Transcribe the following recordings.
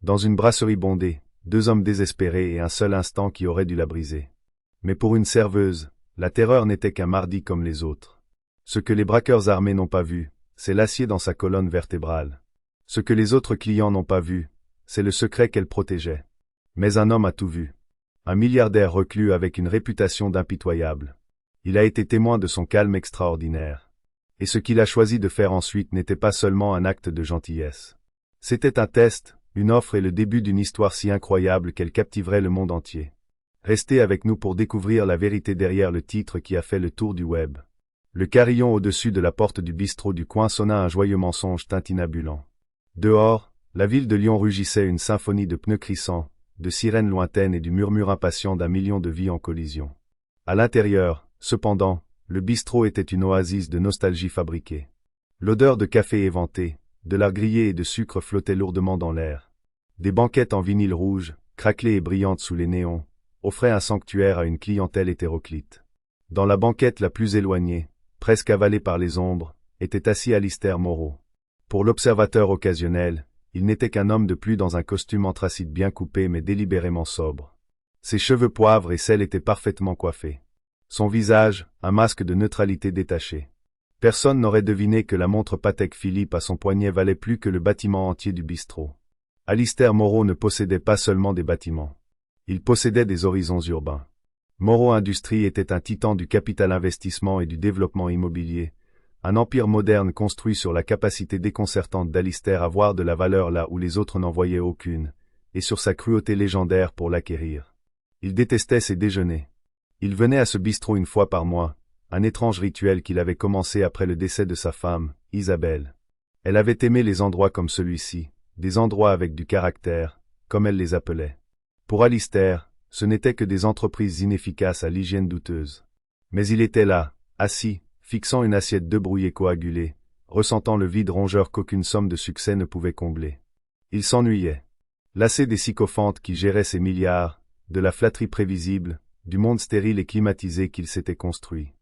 Dans une brasserie bondée, 2 hommes désespérés et un seul instant qui aurait dû la briser. Mais pour une serveuse, la terreur n'était qu'un mardi comme les autres. Ce que les braqueurs armés n'ont pas vu, c'est l'acier dans sa colonne vertébrale. Ce que les autres clients n'ont pas vu, c'est le secret qu'elle protégeait. Mais un homme a tout vu. Un milliardaire reclus avec une réputation d'impitoyable. Il a été témoin de son calme extraordinaire. Et ce qu'il a choisi de faire ensuite n'était pas seulement un acte de gentillesse. C'était un test, une offre et le début d'une histoire si incroyable qu'elle captiverait le monde entier. Restez avec nous pour découvrir la vérité derrière le titre qui a fait le tour du web. Le carillon au-dessus de la porte du bistrot du coin sonna un joyeux mensonge tintinabulant. Dehors, la ville de Lyon rugissait une symphonie de pneus crissants, de sirènes lointaines et du murmure impatient d'un million de vies en collision. À l'intérieur, cependant, le bistrot était une oasis de nostalgie fabriquée. L'odeur de café éventé, de lard grillé et de sucre flottait lourdement dans l'air. Des banquettes en vinyle rouge, craquelées et brillantes sous les néons, offraient un sanctuaire à une clientèle hétéroclite. Dans la banquette la plus éloignée, presque avalée par les ombres, était assis Alistair Moreau. Pour l'observateur occasionnel, il n'était qu'un homme de plus dans un costume anthracite bien coupé mais délibérément sobre. Ses cheveux poivre et sel étaient parfaitement coiffés. Son visage, un masque de neutralité détaché. Personne n'aurait deviné que la montre Patek Philippe à son poignet valait plus que le bâtiment entier du bistrot. Alistair Moreau ne possédait pas seulement des bâtiments. Il possédait des horizons urbains. Moreau Industries était un titan du capital investissement et du développement immobilier, un empire moderne construit sur la capacité déconcertante d'Alistair à voir de la valeur là où les autres n'en voyaient aucune, et sur sa cruauté légendaire pour l'acquérir. Il détestait ses déjeuners. Il venait à ce bistrot une fois par mois, un étrange rituel qu'il avait commencé après le décès de sa femme, Isabelle. Elle avait aimé les endroits comme celui-ci, des endroits avec du caractère, comme elle les appelait. Pour Alistair, ce n'étaient que des entreprises inefficaces à l'hygiène douteuse. Mais il était là, assis, fixant une assiette de brouillé coagulé, ressentant le vide rongeur qu'aucune somme de succès ne pouvait combler. Il s'ennuyait. Lassé des sycophantes qui géraient ses milliards, de la flatterie prévisible, du monde stérile et climatisé qu'il s'était construit.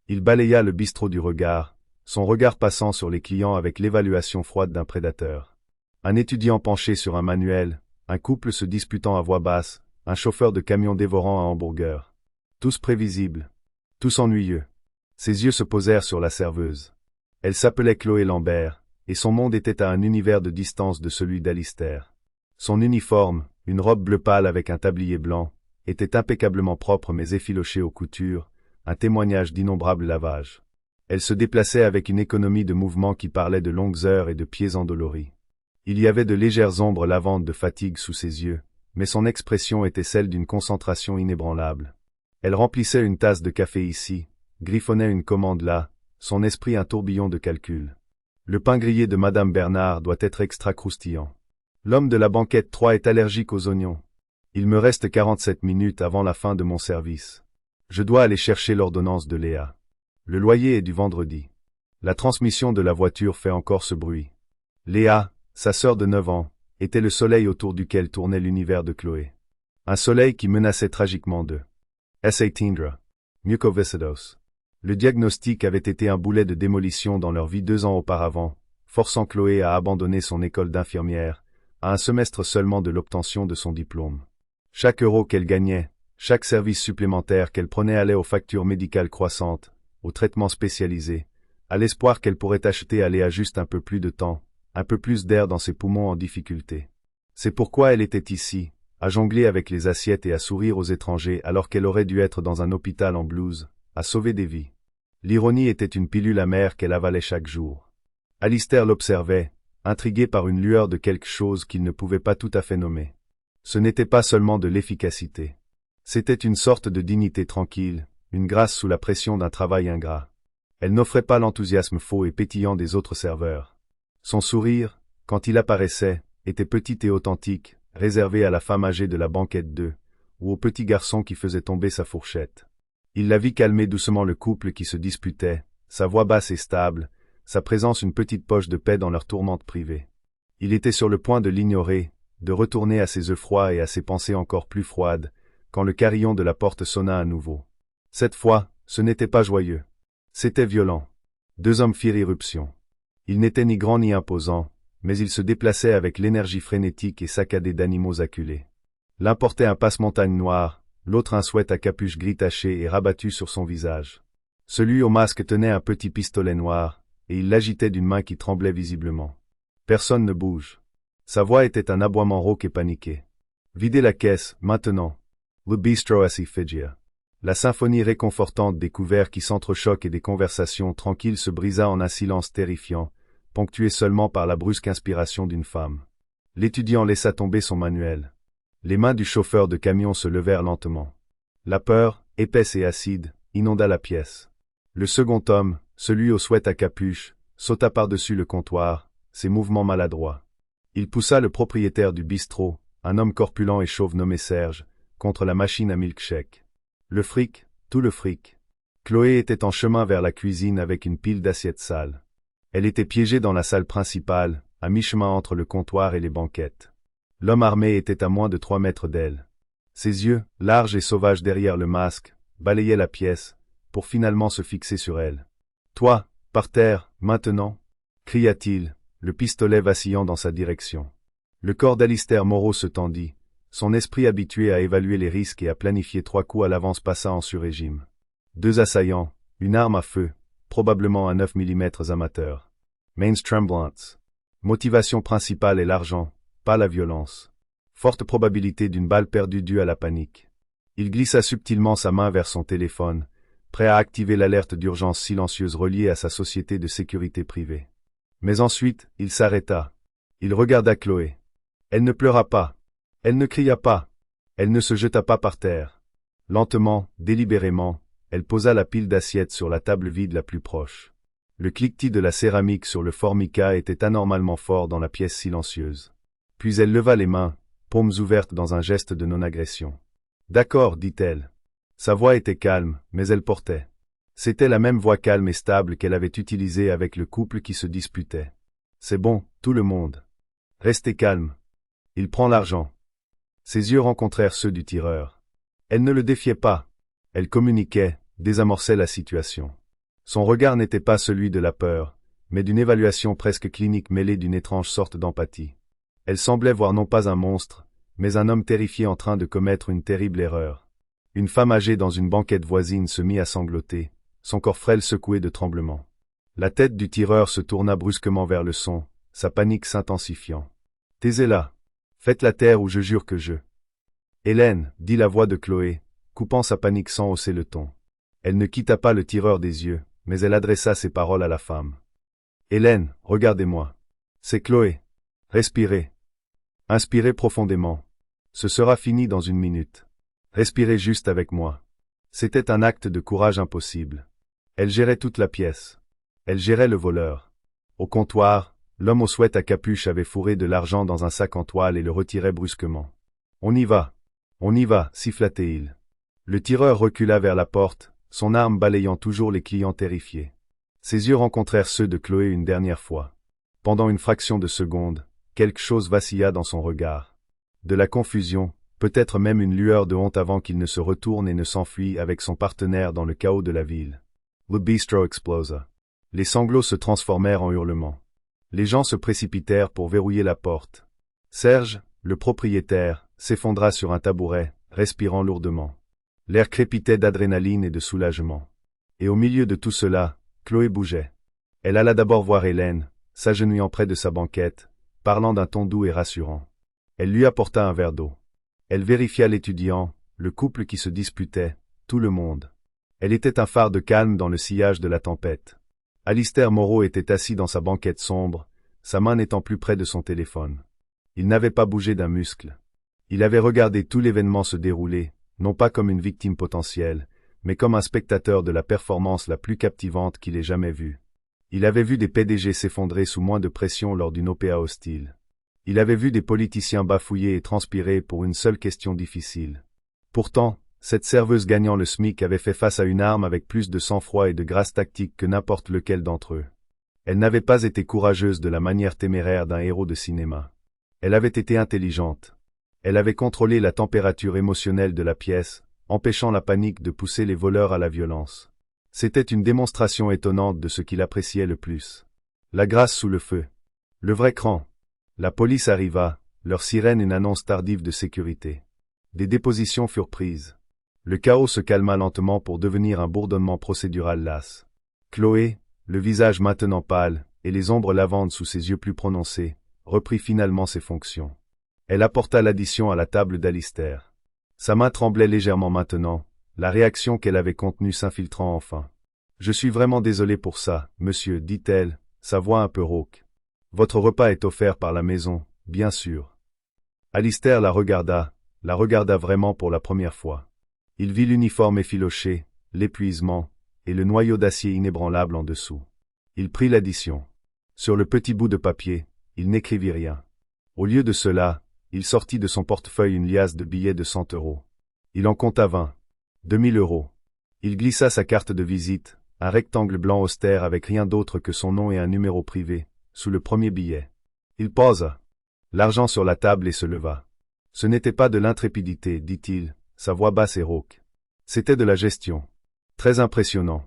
Il balaya le bistrot du regard, son regard passant sur les clients avec l'évaluation froide d'un prédateur. Un étudiant penché sur un manuel, un couple se disputant à voix basse, un chauffeur de camion dévorant un hamburger. Tous prévisibles. Tous ennuyeux. Ses yeux se posèrent sur la serveuse. Elle s'appelait Chloé Lambert, et son monde était à un univers de distance de celui d'Alistair. Son uniforme, une robe bleu pâle avec un tablier blanc, était impeccablement propre mais effiloché aux coutures, un témoignage d'innombrables lavages. Elle se déplaçait avec une économie de mouvement qui parlait de longues heures et de pieds endoloris. Il y avait de légères ombres lavantes de fatigue sous ses yeux, mais son expression était celle d'une concentration inébranlable. Elle remplissait une tasse de café ici, griffonnait une commande là, son esprit un tourbillon de calcul. Le pain grillé de Madame Bernard doit être extra croustillant. L'homme de la banquette 3 est allergique aux oignons. Il me reste 47 minutes avant la fin de mon service. Je dois aller chercher l'ordonnance de Léa. Le loyer est du vendredi. La transmission de la voiture fait encore ce bruit. Léa, sa sœur de 9 ans, était le soleil autour duquel tournait l'univers de Chloé. Un soleil qui menaçait tragiquement de S18 mucoviscidose. Le diagnostic avait été un boulet de démolition dans leur vie 2 ans auparavant, forçant Chloé à abandonner son école d'infirmière, à un semestre seulement de l'obtention de son diplôme. Chaque euro qu'elle gagnait, chaque service supplémentaire qu'elle prenait allait aux factures médicales croissantes, aux traitements spécialisés, à l'espoir qu'elle pourrait acheter à Léa juste un peu plus de temps, un peu plus d'air dans ses poumons en difficulté. C'est pourquoi elle était ici, à jongler avec les assiettes et à sourire aux étrangers alors qu'elle aurait dû être dans un hôpital en blouse, à sauver des vies. L'ironie était une pilule amère qu'elle avalait chaque jour. Alistair l'observait, intrigué par une lueur de quelque chose qu'il ne pouvait pas tout à fait nommer. Ce n'était pas seulement de l'efficacité. C'était une sorte de dignité tranquille, une grâce sous la pression d'un travail ingrat. Elle n'offrait pas l'enthousiasme faux et pétillant des autres serveurs. Son sourire, quand il apparaissait, était petit et authentique, réservé à la femme âgée de la banquette 2, ou au petit garçon qui faisait tomber sa fourchette. Il la vit calmer doucement le couple qui se disputait, sa voix basse et stable, sa présence une petite poche de paix dans leur tourmente privée. Il était sur le point de l'ignorer, de retourner à ses œufs froids et à ses pensées encore plus froides, quand le carillon de la porte sonna à nouveau. Cette fois, ce n'était pas joyeux. C'était violent. 2 hommes firent irruption. Ils n'étaient ni grands ni imposants, mais il se déplaçait avec l'énergie frénétique et saccadée d'animaux acculés. L'un portait un passe-montagne noir, l'autre un sweat à capuche gris taché et rabattu sur son visage. Celui au masque tenait un petit pistolet noir, et il l'agitait d'une main qui tremblait visiblement. Personne ne bouge. Sa voix était un aboiement rauque et paniqué. Videz la caisse, maintenant. Le bistro à Figia. La symphonie réconfortante des couverts qui s'entrechoquent et des conversations tranquilles se brisa en un silence terrifiant, ponctué seulement par la brusque inspiration d'une femme. L'étudiant laissa tomber son manuel. Les mains du chauffeur de camion se levèrent lentement. La peur, épaisse et acide, inonda la pièce. Le second homme, celui au sweat à capuche, sauta par-dessus le comptoir, ses mouvements maladroits. Il poussa le propriétaire du bistrot, un homme corpulent et chauve nommé Serge, contre la machine à milkshake. Le fric, tout le fric. Chloé était en chemin vers la cuisine avec une pile d'assiettes sales. Elle était piégée dans la salle principale, à mi-chemin entre le comptoir et les banquettes. L'homme armé était à moins de 3 mètres d'elle. Ses yeux, larges et sauvages derrière le masque, balayaient la pièce, pour finalement se fixer sur elle. « Toi, par terre, maintenant » cria-t-il, le pistolet vacillant dans sa direction. Le corps d'Alistair Moreau se tendit, son esprit habitué à évaluer les risques et à planifier 3 coups à l'avance passa en sur-régime. 2 assaillants, une arme à feu, probablement un 9 mm amateur. Mains tremblantes. Motivation principale est l'argent, pas la violence. Forte probabilité d'une balle perdue due à la panique. Il glissa subtilement sa main vers son téléphone, prêt à activer l'alerte d'urgence silencieuse reliée à sa société de sécurité privée. Mais ensuite, il s'arrêta. Il regarda Chloé. Elle ne pleura pas. Elle ne cria pas. Elle ne se jeta pas par terre. Lentement, délibérément, elle posa la pile d'assiettes sur la table vide la plus proche. Le cliquetis de la céramique sur le formica était anormalement fort dans la pièce silencieuse. Puis elle leva les mains, paumes ouvertes dans un geste de non-agression. « D'accord, dit-elle. » Sa voix était calme, mais elle portait. C'était la même voix calme et stable qu'elle avait utilisée avec le couple qui se disputait. « C'est bon, tout le monde. Restez calme. Il prend l'argent. » Ses yeux rencontrèrent ceux du tireur. Elle ne le défiait pas. Elle communiquait, désamorçait la situation. Son regard n'était pas celui de la peur, mais d'une évaluation presque clinique mêlée d'une étrange sorte d'empathie. Elle semblait voir non pas un monstre, mais un homme terrifié en train de commettre une terrible erreur. Une femme âgée dans une banquette voisine se mit à sangloter, son corps frêle secoué de tremblements. La tête du tireur se tourna brusquement vers le son, sa panique s'intensifiant. « Taisez-la. Faites-la taire ou je jure que je... » « Hélène, dit la voix de Chloé, coupant sa panique sans hausser le ton. Elle ne quitta pas le tireur des yeux, mais elle adressa ses paroles à la femme. « Hélène, regardez-moi. C'est Chloé. Respirez. Inspirez profondément. Ce sera fini dans 1 minute. Respirez juste avec moi. » C'était un acte de courage impossible. Elle gérait toute la pièce. Elle gérait le voleur. Au comptoir, l'homme au sweat à capuche avait fourré de l'argent dans un sac en toile et le retirait brusquement. « On y va. On y va, siffla-t-il. Le tireur recula vers la porte, son arme balayant toujours les clients terrifiés. Ses yeux rencontrèrent ceux de Chloé une dernière fois. Pendant une fraction de seconde, quelque chose vacilla dans son regard. De la confusion, peut-être même une lueur de honte avant qu'il ne se retourne et ne s'enfuit avec son partenaire dans le chaos de la ville. Le bistro explosa. Les sanglots se transformèrent en hurlements. Les gens se précipitèrent pour verrouiller la porte. Serge, le propriétaire, s'effondra sur un tabouret, respirant lourdement. L'air crépitait d'adrénaline et de soulagement. Et au milieu de tout cela, Chloé bougeait. Elle alla d'abord voir Hélène, s'agenouillant près de sa banquette, parlant d'un ton doux et rassurant. Elle lui apporta un verre d'eau. Elle vérifia l'étudiant, le couple qui se disputait, tout le monde. Elle était un phare de calme dans le sillage de la tempête. Alistair Moreau était assis dans sa banquette sombre, sa main n'étant plus près de son téléphone. Il n'avait pas bougé d'un muscle. Il avait regardé tout l'événement se dérouler, non pas comme une victime potentielle, mais comme un spectateur de la performance la plus captivante qu'il ait jamais vue. Il avait vu des PDG s'effondrer sous moins de pression lors d'une OPA hostile. Il avait vu des politiciens bafouiller et transpirer pour une seule question difficile. Pourtant, cette serveuse gagnant le SMIC avait fait face à une arme avec plus de sang-froid et de grâce tactique que n'importe lequel d'entre eux. Elle n'avait pas été courageuse de la manière téméraire d'un héros de cinéma. Elle avait été intelligente. Elle avait contrôlé la température émotionnelle de la pièce, empêchant la panique de pousser les voleurs à la violence. C'était une démonstration étonnante de ce qu'il appréciait le plus. La grâce sous le feu. Le vrai cran. La police arriva, leur sirène une annonce tardive de sécurité. Des dépositions furent prises. Le chaos se calma lentement pour devenir un bourdonnement procédural las. Chloé, le visage maintenant pâle, et les ombres lavandes sous ses yeux plus prononcés, reprit finalement ses fonctions. Elle apporta l'addition à la table d'Alistair. Sa main tremblait légèrement maintenant, la réaction qu'elle avait contenue s'infiltrant enfin. « Je suis vraiment désolé pour ça, monsieur, dit-elle, sa voix un peu rauque. Votre repas est offert par la maison, bien sûr. » Alistair la regarda vraiment pour la première fois. Il vit l'uniforme effiloché, l'épuisement, et le noyau d'acier inébranlable en dessous. Il prit l'addition. Sur le petit bout de papier, il n'écrivit rien. Au lieu de cela, il sortit de son portefeuille une liasse de billets de 100 €. Il en compta 20. 2000 €. Il glissa sa carte de visite, un rectangle blanc austère avec rien d'autre que son nom et un numéro privé, sous le premier billet. Il posa l'argent sur la table et se leva. Ce n'était pas de l'intrépidité, dit-il, sa voix basse et rauque. C'était de la gestion. Très impressionnant.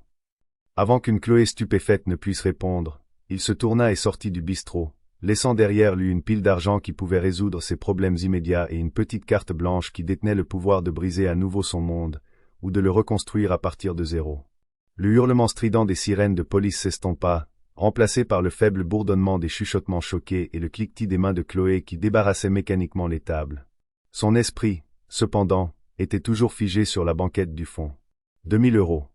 Avant qu'une Chloé stupéfaite ne puisse répondre, il se tourna et sortit du bistrot, laissant derrière lui une pile d'argent qui pouvait résoudre ses problèmes immédiats et une petite carte blanche qui détenait le pouvoir de briser à nouveau son monde, ou de le reconstruire à partir de zéro. Le hurlement strident des sirènes de police s'estompa, remplacé par le faible bourdonnement des chuchotements choqués et le cliquetis des mains de Chloé qui débarrassaient mécaniquement les tables. Son esprit, cependant, était toujours figé sur la banquette du fond. 2000 €.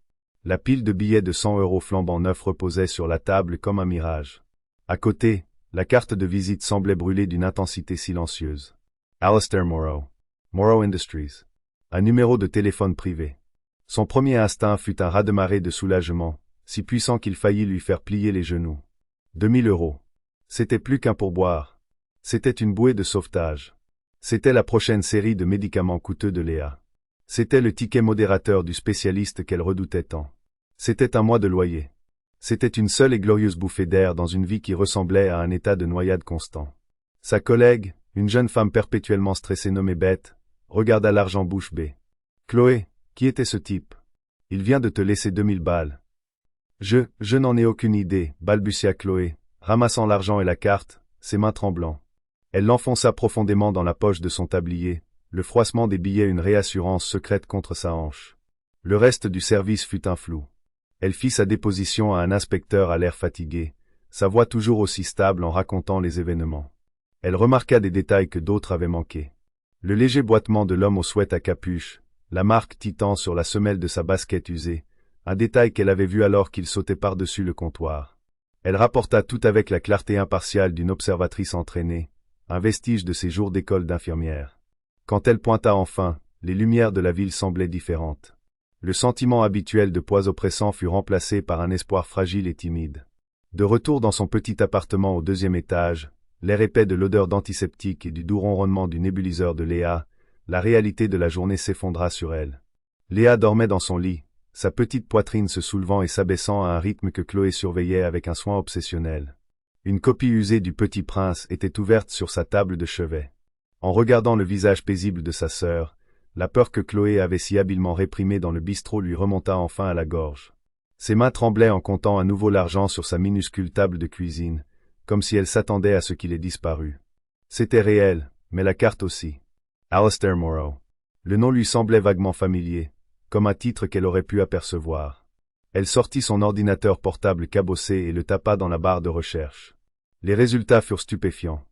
La pile de billets de 100 € flambant neufs reposait sur la table comme un mirage. À côté, la carte de visite semblait brûler d'une intensité silencieuse. Alistair Morrow. Morrow Industries. Un numéro de téléphone privé. Son premier instinct fut un raz-de-marée de soulagement, si puissant qu'il faillit lui faire plier les genoux. 2000 €. C'était plus qu'un pourboire. C'était une bouée de sauvetage. C'était la prochaine série de médicaments coûteux de Léa. C'était le ticket modérateur du spécialiste qu'elle redoutait tant. C'était un mois de loyer. C'était une seule et glorieuse bouffée d'air dans une vie qui ressemblait à un état de noyade constant. Sa collègue, une jeune femme perpétuellement stressée nommée Beth, regarda l'argent bouche bée. « Chloé, qui était ce type? Il vient de te laisser 2000 balles. »« Je n'en ai aucune idée, balbutia Chloé, ramassant l'argent et la carte, ses mains tremblant. Elle l'enfonça profondément dans la poche de son tablier, le froissement des billets une réassurance secrète contre sa hanche. Le reste du service fut un flou. Elle fit sa déposition à un inspecteur à l'air fatigué, sa voix toujours aussi stable en racontant les événements. Elle remarqua des détails que d'autres avaient manqués. Le léger boitement de l'homme au sweat à capuche, la marque Titan sur la semelle de sa basket usée, un détail qu'elle avait vu alors qu'il sautait par-dessus le comptoir. Elle rapporta tout avec la clarté impartiale d'une observatrice entraînée, un vestige de ses jours d'école d'infirmière. Quand elle pointa enfin, les lumières de la ville semblaient différentes. Le sentiment habituel de poids oppressant fut remplacé par un espoir fragile et timide. De retour dans son petit appartement au 2e étage, l'air épais de l'odeur d'antiseptique et du doux ronronnement du nébuliseur de Léa, la réalité de la journée s'effondra sur elle. Léa dormait dans son lit, sa petite poitrine se soulevant et s'abaissant à un rythme que Chloé surveillait avec un soin obsessionnel. Une copie usée du Petit Prince était ouverte sur sa table de chevet. En regardant le visage paisible de sa sœur, la peur que Chloé avait si habilement réprimée dans le bistrot lui remonta enfin à la gorge. Ses mains tremblaient en comptant à nouveau l'argent sur sa minuscule table de cuisine, comme si elle s'attendait à ce qu'il ait disparu. C'était réel, mais la carte aussi. Alistair Morrow. Le nom lui semblait vaguement familier, comme un titre qu'elle aurait pu apercevoir. Elle sortit son ordinateur portable cabossé et le tapa dans la barre de recherche. Les résultats furent stupéfiants.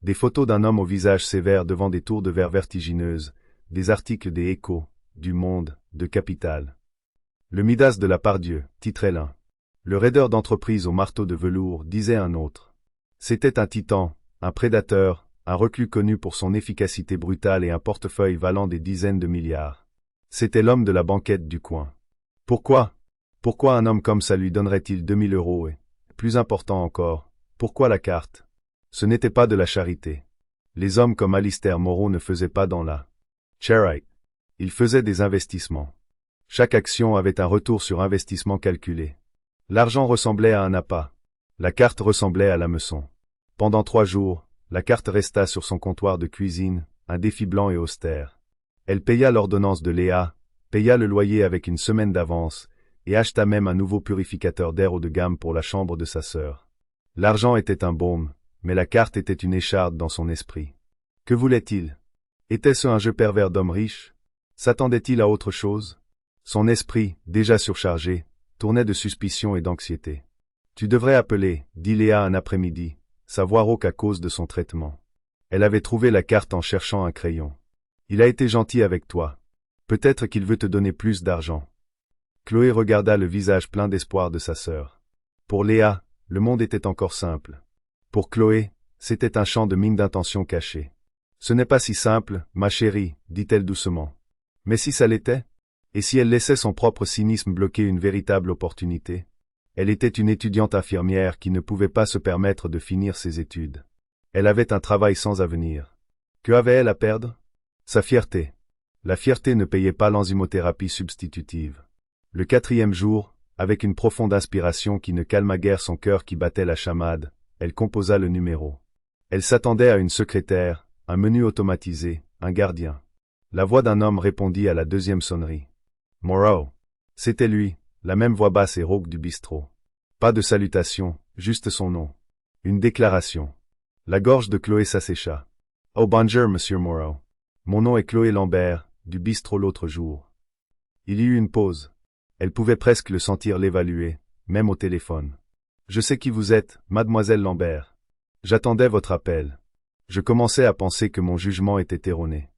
Des photos d'un homme au visage sévère devant des tours de verre vertigineuses, des articles des Échos, du Monde, de Capital. Le Midas de la Pardieu, titrait l'un. Le raideur d'entreprise au marteau de velours, disait un autre. C'était un titan, un prédateur, un reclus connu pour son efficacité brutale et un portefeuille valant des dizaines de milliards. C'était l'homme de la banquette du coin. Pourquoi un homme comme ça lui donnerait-il 2000 € et, plus important encore, pourquoi la carte? Ce n'était pas de la charité. Les hommes comme Alistair Morrow ne faisaient pas dans la charity. Ils faisaient des investissements. Chaque action avait un retour sur investissement calculé. L'argent ressemblait à un appât. La carte ressemblait à l'hameçon. Pendant 3 jours, la carte resta sur son comptoir de cuisine, un défi blanc et austère. Elle paya l'ordonnance de Léa, paya le loyer avec une semaine d'avance, et acheta même un nouveau purificateur d'air haut de gamme pour la chambre de sa sœur. L'argent était un baume, mais la carte était une écharde dans son esprit. Que voulait-il? Était-ce un jeu pervers d'homme riche? S'attendait-il à autre chose? Son esprit, déjà surchargé, tournait de suspicion et d'anxiété. Tu devrais appeler, dit Léa un après-midi, sa voix rauque à cause de son traitement. Elle avait trouvé la carte en cherchant un crayon. Il a été gentil avec toi. Peut-être qu'il veut te donner plus d'argent. Chloé regarda le visage plein d'espoir de sa sœur. Pour Léa, le monde était encore simple. Pour Chloé, c'était un champ de mines d'intentions cachées. Ce n'est pas si simple, ma chérie, dit-elle doucement. Mais si ça l'était? Et si elle laissait son propre cynisme bloquer une véritable opportunité? Elle était une étudiante infirmière qui ne pouvait pas se permettre de finir ses études. Elle avait un travail sans avenir. Que avait-elle à perdre? Sa fierté. La fierté ne payait pas l'enzymothérapie substitutive. Le 4e jour, avec une profonde inspiration qui ne calma guère son cœur qui battait la chamade, elle composa le numéro. Elle s'attendait à une secrétaire, un menu automatisé, un gardien. La voix d'un homme répondit à la 2e sonnerie. Morrow. C'était lui, la même voix basse et rauque du bistrot. Pas de salutation, juste son nom. Une déclaration. La gorge de Chloé s'assécha. Oh bonjour, monsieur Morrow. Mon nom est Chloé Lambert, du bistrot l'autre jour. Il y eut une pause. Elle pouvait presque le sentir l'évaluer, même au téléphone. Je sais qui vous êtes, mademoiselle Lambert. J'attendais votre appel. Je commençais à penser que mon jugement était erroné.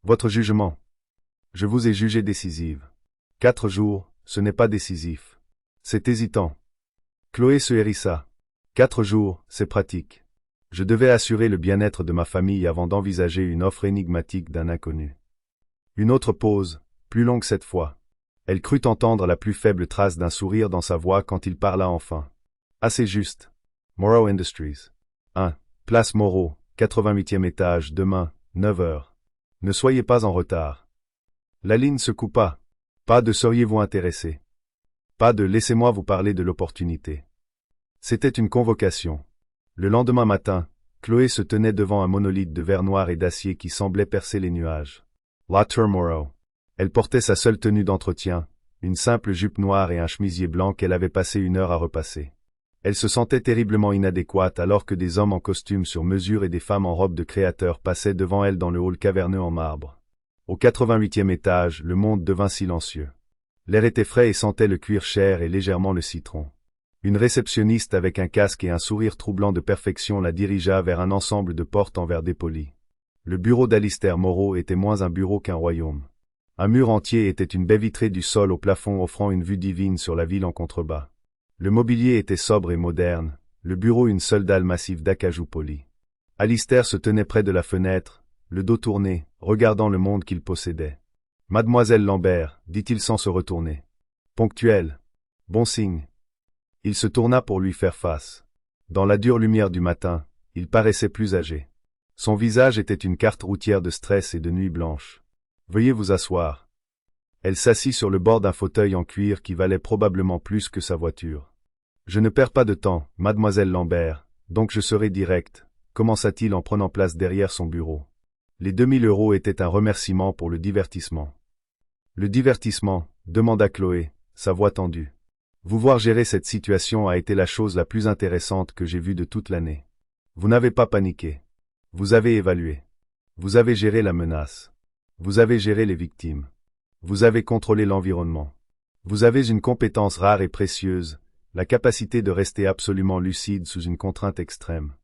Votre jugement? Je vous ai jugé décisive. 4 jours, ce n'est pas décisif. C'est hésitant. Chloé se hérissa. 4 jours, c'est pratique. Je devais assurer le bien-être de ma famille avant d'envisager une offre énigmatique d'un inconnu. Une autre pause, plus longue cette fois. Elle crut entendre la plus faible trace d'un sourire dans sa voix quand il parla enfin. Assez juste. Morrow Industries. 1. Place Moreau, 88e étage, demain, 9 heures. Ne soyez pas en retard. La ligne se coupa. Pas de seriez-vous intéressé. Pas de laissez-moi vous parler de l'opportunité. C'était une convocation. Le lendemain matin, Chloé se tenait devant un monolithe de verre noir et d'acier qui semblait percer les nuages. Latour Morrow. Elle portait sa seule tenue d'entretien, une simple jupe noire et un chemisier blanc qu'elle avait passé 1 heure à repasser. Elle se sentait terriblement inadéquate alors que des hommes en costume sur mesure et des femmes en robe de créateur passaient devant elle dans le hall caverneux en marbre. Au 88e étage, le monde devint silencieux. L'air était frais et sentait le cuir cher et légèrement le citron. Une réceptionniste avec un casque et un sourire troublant de perfection la dirigea vers un ensemble de portes en verre dépoli. Le bureau d'Alistair Moreau était moins un bureau qu'un royaume. Un mur entier était une baie vitrée du sol au plafond offrant une vue divine sur la ville en contrebas. Le mobilier était sobre et moderne, le bureau une seule dalle massive d'acajou poli. Alistair se tenait près de la fenêtre, le dos tourné, regardant le monde qu'il possédait. « Mademoiselle Lambert, dit-il sans se retourner. Ponctuel. Bon signe. » Il se tourna pour lui faire face. Dans la dure lumière du matin, il paraissait plus âgé. Son visage était une carte routière de stress et de nuit blanche. « Veuillez vous asseoir. » Elle s'assit sur le bord d'un fauteuil en cuir qui valait probablement plus que sa voiture. « Je ne perds pas de temps, mademoiselle Lambert, donc je serai direct, commença-t-il en prenant place derrière son bureau. Les 2000 € étaient un remerciement pour le divertissement. « Le divertissement ?» demanda Chloé, sa voix tendue. « Vous voir gérer cette situation a été la chose la plus intéressante que j'ai vue de toute l'année. Vous n'avez pas paniqué. Vous avez évalué. Vous avez géré la menace. Vous avez géré les victimes. Vous avez contrôlé l'environnement. Vous avez une compétence rare et précieuse, la capacité de rester absolument lucide sous une contrainte extrême.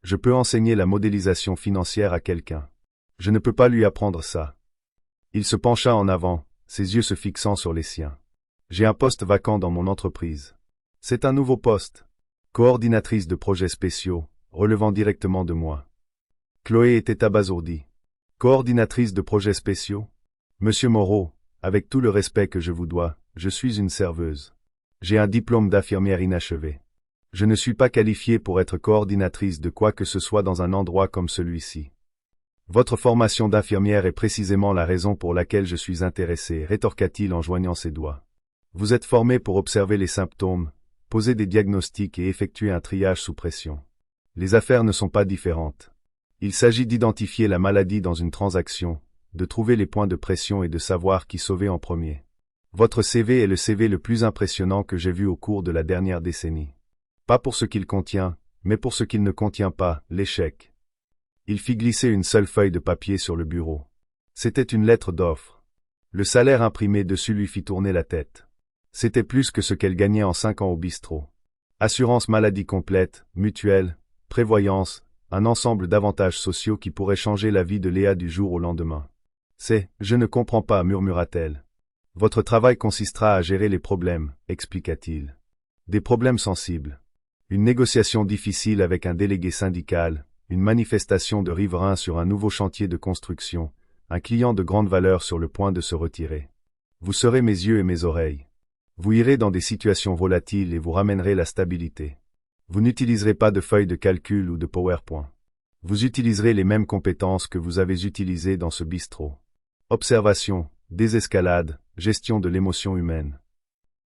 Je peux enseigner la modélisation financière à quelqu'un. Je ne peux pas lui apprendre ça. » Il se pencha en avant, ses yeux se fixant sur les siens. « J'ai un poste vacant dans mon entreprise. C'est un nouveau poste. Coordinatrice de projets spéciaux, relevant directement de moi. » Chloé était abasourdie. « Coordinatrice de projets spéciaux? Monsieur Moreau, avec tout le respect que je vous dois, je suis une serveuse. J'ai un diplôme d'infirmière inachevé. Je ne suis pas qualifiée pour être coordinatrice de quoi que ce soit dans un endroit comme celui-ci. Votre formation d'infirmière est précisément la raison pour laquelle je suis intéressé, rétorqua-t-il en joignant ses doigts. Vous êtes formée pour observer les symptômes, poser des diagnostics et effectuer un triage sous pression. Les affaires ne sont pas différentes. Il s'agit d'identifier la maladie dans une transaction, de trouver les points de pression et de savoir qui sauver en premier. Votre CV est le CV le plus impressionnant que j'ai vu au cours de la dernière décennie. Pas pour ce qu'il contient, mais pour ce qu'il ne contient pas, l'échec. Il fit glisser une seule feuille de papier sur le bureau. C'était une lettre d'offre. Le salaire imprimé dessus lui fit tourner la tête. C'était plus que ce qu'elle gagnait en 5 ans au bistrot. Assurance maladie complète, mutuelle, prévoyance, un ensemble d'avantages sociaux qui pourraient changer la vie de Léa du jour au lendemain. Je ne comprends pas, murmura-t-elle. Votre travail consistera à gérer les problèmes, expliqua-t-il. Des problèmes sensibles. Une négociation difficile avec un délégué syndical, une manifestation de riverains sur un nouveau chantier de construction, un client de grande valeur sur le point de se retirer. Vous serez mes yeux et mes oreilles. Vous irez dans des situations volatiles et vous ramènerez la stabilité. Vous n'utiliserez pas de feuilles de calcul ou de PowerPoint. Vous utiliserez les mêmes compétences que vous avez utilisées dans ce bistrot. Observation, désescalade, gestion de l'émotion humaine.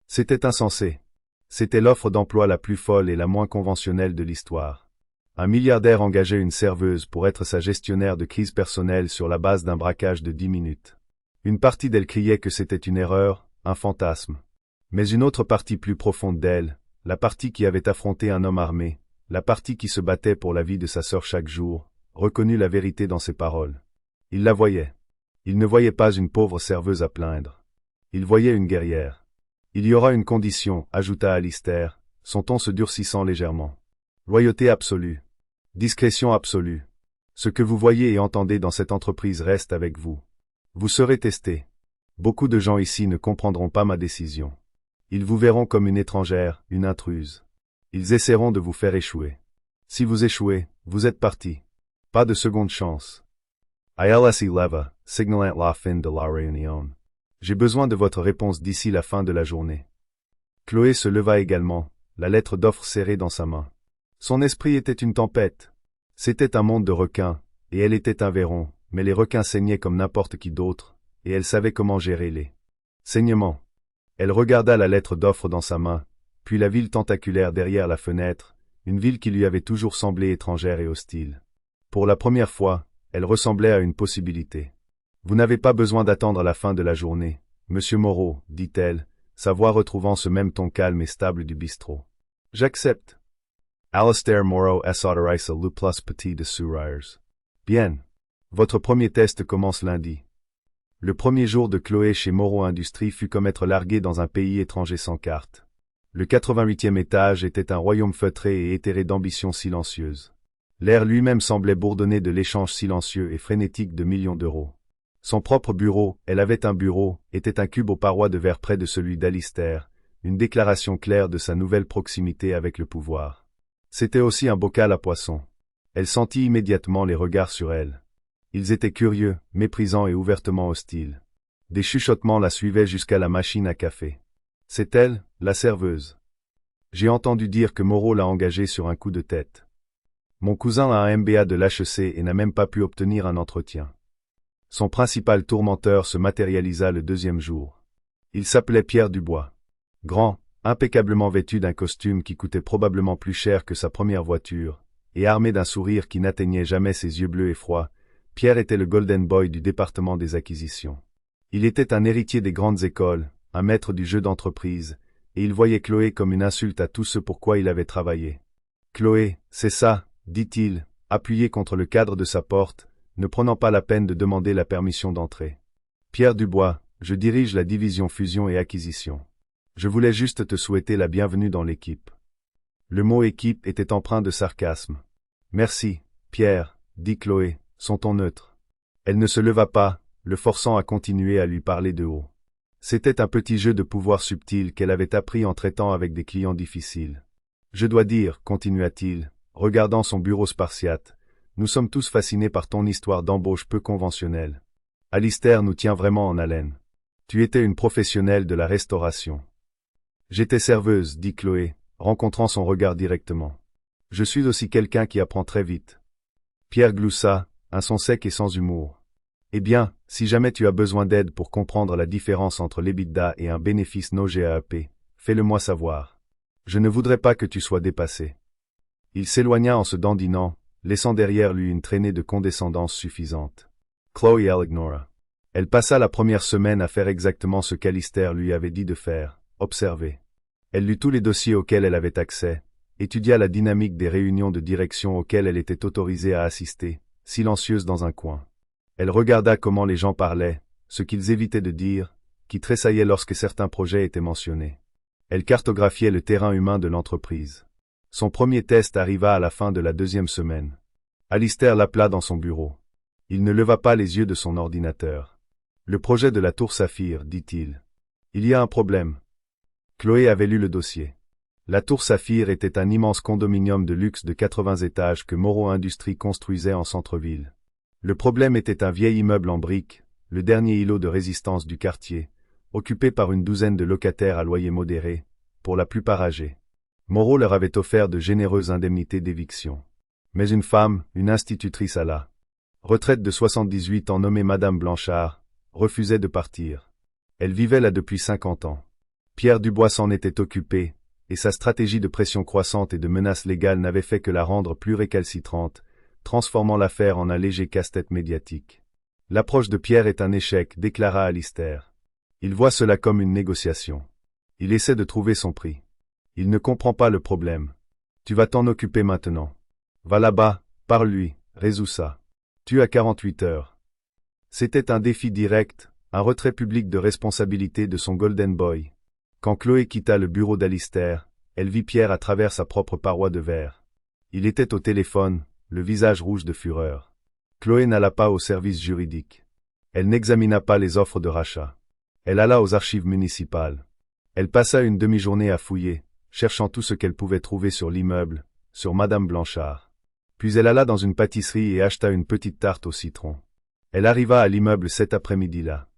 C'était insensé. C'était l'offre d'emploi la plus folle et la moins conventionnelle de l'histoire. Un milliardaire engageait une serveuse pour être sa gestionnaire de crise personnelle sur la base d'un braquage de 10 minutes. Une partie d'elle criait que c'était une erreur, un fantasme. Mais une autre partie plus profonde d'elle, la partie qui avait affronté un homme armé, la partie qui se battait pour la vie de sa sœur chaque jour, reconnut la vérité dans ses paroles. Il la voyait. Il ne voyait pas une pauvre serveuse à plaindre. Il voyait une guerrière. Il y aura une condition, ajouta Alistair, son ton se durcissant légèrement. Loyauté absolue. Discrétion absolue. Ce que vous voyez et entendez dans cette entreprise reste avec vous. Vous serez testé. Beaucoup de gens ici ne comprendront pas ma décision. Ils vous verront comme une étrangère, une intruse. Ils essaieront de vous faire échouer. Si vous échouez, vous êtes parti. Pas de seconde chance. ILSE leva, signalant la fin de la réunion. J'ai besoin de votre réponse d'ici la fin de la journée. Chloé se leva également, la lettre d'offre serrée dans sa main. Son esprit était une tempête. C'était un monde de requins, et elle était un verron, mais les requins saignaient comme n'importe qui d'autre, et elle savait comment gérer les saignements. Elle regarda la lettre d'offre dans sa main, puis la ville tentaculaire derrière la fenêtre, une ville qui lui avait toujours semblé étrangère et hostile. Pour la première fois, elle ressemblait à une possibilité. Vous n'avez pas besoin d'attendre la fin de la journée, Monsieur Moreau, dit-elle, sa voix retrouvant ce même ton calme et stable du bistrot. J'accepte. Alistair Morrow s'autorise le plus petit de sourires. Bien. Votre premier test commence lundi. Le premier jour de Chloé chez Moreau Industries fut comme être largué dans un pays étranger sans carte. Le 88e étage était un royaume feutré et éthéré d'ambitions silencieuses. L'air lui-même semblait bourdonner de l'échange silencieux et frénétique de millions d'euros. Son propre bureau, elle avait un bureau, était un cube aux parois de verre près de celui d'Alistair, une déclaration claire de sa nouvelle proximité avec le pouvoir. C'était aussi un bocal à poissons. Elle sentit immédiatement les regards sur elle. Ils étaient curieux, méprisants et ouvertement hostiles. Des chuchotements la suivaient jusqu'à la machine à café. C'est elle, la serveuse. J'ai entendu dire que Moreau l'a engagée sur un coup de tête. Mon cousin a un MBA de l'HEC et n'a même pas pu obtenir un entretien. Son principal tourmenteur se matérialisa le deuxième jour. Il s'appelait Pierre Dubois. Grand, impeccablement vêtu d'un costume qui coûtait probablement plus cher que sa première voiture, et armé d'un sourire qui n'atteignait jamais ses yeux bleus et froids, Pierre était le golden boy du département des acquisitions. Il était un héritier des grandes écoles, un maître du jeu d'entreprise, et il voyait Chloé comme une insulte à tout ce pour quoi il avait travaillé. « Chloé, c'est ça, » dit-il, appuyé contre le cadre de sa porte, ne prenant pas la peine de demander la permission d'entrer. « Pierre Dubois, je dirige la division fusion et acquisition. Je voulais juste te souhaiter la bienvenue dans l'équipe. » Le mot « équipe » était empreint de sarcasme. « Merci, Pierre, » dit Chloé, son ton neutre. Elle ne se leva pas, le forçant à continuer à lui parler de haut. C'était un petit jeu de pouvoir subtil qu'elle avait appris en traitant avec des clients difficiles. « Je dois dire, » continua-t-il, regardant son bureau spartiate, « nous sommes tous fascinés par ton histoire d'embauche peu conventionnelle. Alistair nous tient vraiment en haleine. Tu étais une professionnelle de la restauration. » J'étais serveuse, dit Chloé, rencontrant son regard directement. Je suis aussi quelqu'un qui apprend très vite. Pierre gloussa, un son sec et sans humour. Eh bien, si jamais tu as besoin d'aide pour comprendre la différence entre l'EBITDA et un bénéfice no GAAP, fais-le-moi savoir. Je ne voudrais pas que tu sois dépassé. Il s'éloigna en se dandinant, laissant derrière lui une traînée de condescendance suffisante. Chloé l'ignora. Elle passa la première semaine à faire exactement ce qu'Alistair lui avait dit de faire, observer. Elle lut tous les dossiers auxquels elle avait accès, étudia la dynamique des réunions de direction auxquelles elle était autorisée à assister, silencieuse dans un coin. Elle regarda comment les gens parlaient, ce qu'ils évitaient de dire, qui tressaillaient lorsque certains projets étaient mentionnés. Elle cartographiait le terrain humain de l'entreprise. Son premier test arriva à la fin de la 2e semaine. Alistair l'appela dans son bureau. Il ne leva pas les yeux de son ordinateur. Le projet de la tour Saphir, dit-il. Il y a un problème. Chloé avait lu le dossier. La tour Saphir était un immense condominium de luxe de 80 étages que Moreau Industries construisait en centre-ville. Le problème était un vieil immeuble en briques, le dernier îlot de résistance du quartier, occupé par une douzaine de locataires à loyer modéré, pour la plupart âgés. Moreau leur avait offert de généreuses indemnités d'éviction. Mais une femme, une institutrice à la retraite de 78 ans nommée Madame Blanchard, refusait de partir. Elle vivait là depuis 50 ans. Pierre Dubois s'en était occupé, et sa stratégie de pression croissante et de menaces légales n'avait fait que la rendre plus récalcitrante, transformant l'affaire en un léger casse-tête médiatique. L'approche de Pierre est un échec, déclara Alistair. Il voit cela comme une négociation. Il essaie de trouver son prix. Il ne comprend pas le problème. Tu vas t'en occuper maintenant. Va là-bas, parle-lui, résous ça. Tu as 48 heures. C'était un défi direct, un retrait public de responsabilité de son Golden Boy. Quand Chloé quitta le bureau d'Alistair, elle vit Pierre à travers sa propre paroi de verre. Il était au téléphone, le visage rouge de fureur. Chloé n'alla pas au service juridique. Elle n'examina pas les offres de rachat. Elle alla aux archives municipales. Elle passa une demi-journée à fouiller, cherchant tout ce qu'elle pouvait trouver sur l'immeuble, sur Madame Blanchard. Puis elle alla dans une pâtisserie et acheta une petite tarte au citron. Elle arriva à l'immeuble cet après-midi-là.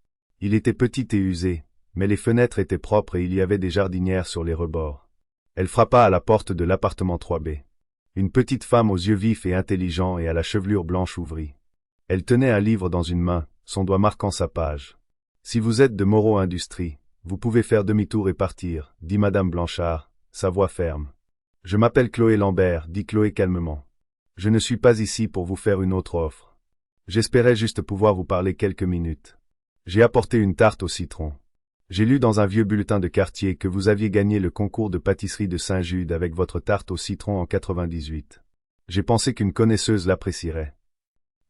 Il était petit et usé, mais les fenêtres étaient propres et il y avait des jardinières sur les rebords. Elle frappa à la porte de l'appartement 3B. Une petite femme aux yeux vifs et intelligents et à la chevelure blanche ouvrit. Elle tenait un livre dans une main, son doigt marquant sa page. « Si vous êtes de Moreau Industries, vous pouvez faire demi-tour et partir, dit Madame Blanchard, sa voix ferme. Je m'appelle Chloé Lambert, dit Chloé calmement. Je ne suis pas ici pour vous faire une autre offre. J'espérais juste pouvoir vous parler quelques minutes. J'ai apporté une tarte au citron. J'ai lu dans un vieux bulletin de quartier que vous aviez gagné le concours de pâtisserie de Saint-Jude avec votre tarte au citron en 98. J'ai pensé qu'une connaisseuse l'apprécierait. »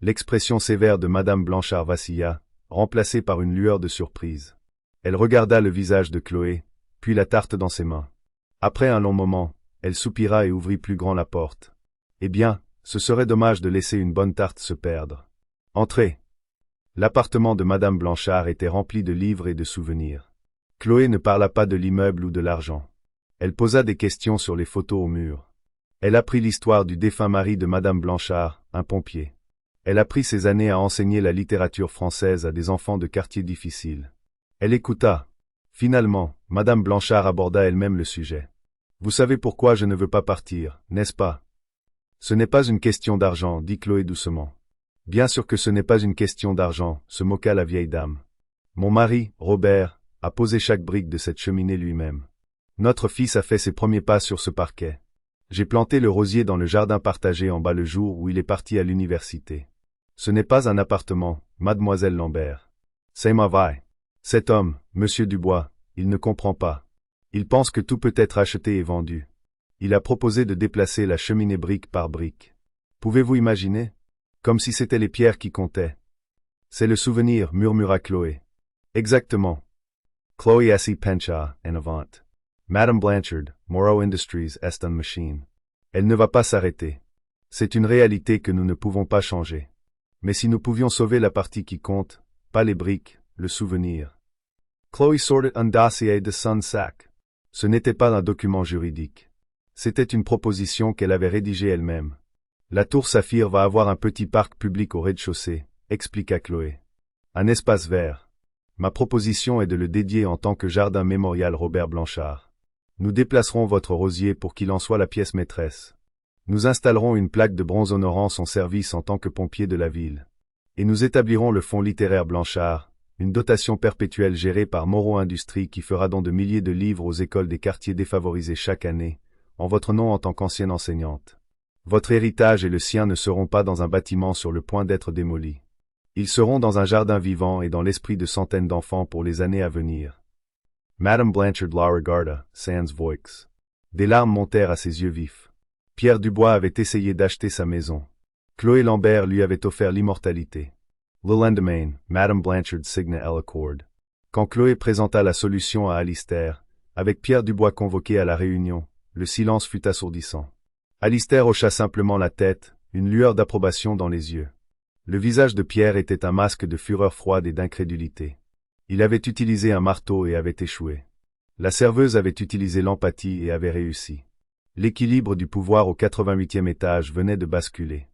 L'expression sévère de Madame Blanchard vacilla, remplacée par une lueur de surprise. Elle regarda le visage de Chloé, puis la tarte dans ses mains. Après un long moment, elle soupira et ouvrit plus grand la porte. Eh bien, ce serait dommage de laisser une bonne tarte se perdre. Entrez. L'appartement de Madame Blanchard était rempli de livres et de souvenirs. Chloé ne parla pas de l'immeuble ou de l'argent. Elle posa des questions sur les photos au mur. Elle apprit l'histoire du défunt mari de Madame Blanchard, un pompier. Elle apprit ses années à enseigner la littérature française à des enfants de quartiers difficiles. Elle écouta. Finalement, Madame Blanchard aborda elle-même le sujet. « Vous savez pourquoi je ne veux pas partir, n'est-ce pas ?»« Ce n'est pas une question d'argent, dit Chloé doucement. »« Bien sûr que ce n'est pas une question d'argent, se moqua la vieille dame. Mon mari, Robert, a posé chaque brique de cette cheminée lui-même. Notre fils a fait ses premiers pas sur ce parquet. J'ai planté le rosier dans le jardin partagé en bas le jour où il est parti à l'université. Ce n'est pas un appartement, mademoiselle Lambert. C'est mauvais. Cet homme, monsieur Dubois, il ne comprend pas. Il pense que tout peut être acheté et vendu. Il a proposé de déplacer la cheminée brique par brique. Pouvez-vous imaginer? Comme si c'étaient les pierres qui comptaient. C'est le souvenir, murmura Chloé. Exactement. Chloé assi pencha, en avant. Madame Blanchard, Moreau Industries est une machine. Elle ne va pas s'arrêter. C'est une réalité que nous ne pouvons pas changer. Mais si nous pouvions sauver la partie qui compte, pas les briques, le souvenir. Chloé sortait un dossier de son sac. Ce n'était pas un document juridique. C'était une proposition qu'elle avait rédigée elle-même. La tour Saphir va avoir un petit parc public au rez-de-chaussée, expliqua Chloé. Un espace vert. Ma proposition est de le dédier en tant que jardin mémorial Robert Blanchard. Nous déplacerons votre rosier pour qu'il en soit la pièce maîtresse. Nous installerons une plaque de bronze honorant son service en tant que pompier de la ville. Et nous établirons le fonds littéraire Blanchard, une dotation perpétuelle gérée par Moreau Industries qui fera don de milliers de livres aux écoles des quartiers défavorisés chaque année, en votre nom en tant qu'ancienne enseignante. Votre héritage et le sien ne seront pas dans un bâtiment sur le point d'être démoli. Ils seront dans un jardin vivant et dans l'esprit de centaines d'enfants pour les années à venir. Madame Blanchard la regarda, sans voix. Des larmes montèrent à ses yeux vifs. Pierre Dubois avait essayé d'acheter sa maison. Chloé Lambert lui avait offert l'immortalité. Le lendemain, Madame Blanchard signa l'accord. Quand Chloé présenta la solution à Alistair, avec Pierre Dubois convoqué à la réunion, le silence fut assourdissant. Alistair hocha simplement la tête, une lueur d'approbation dans les yeux. Le visage de Pierre était un masque de fureur froide et d'incrédulité. Il avait utilisé un marteau et avait échoué. La serveuse avait utilisé l'empathie et avait réussi. L'équilibre du pouvoir au 88e étage venait de basculer.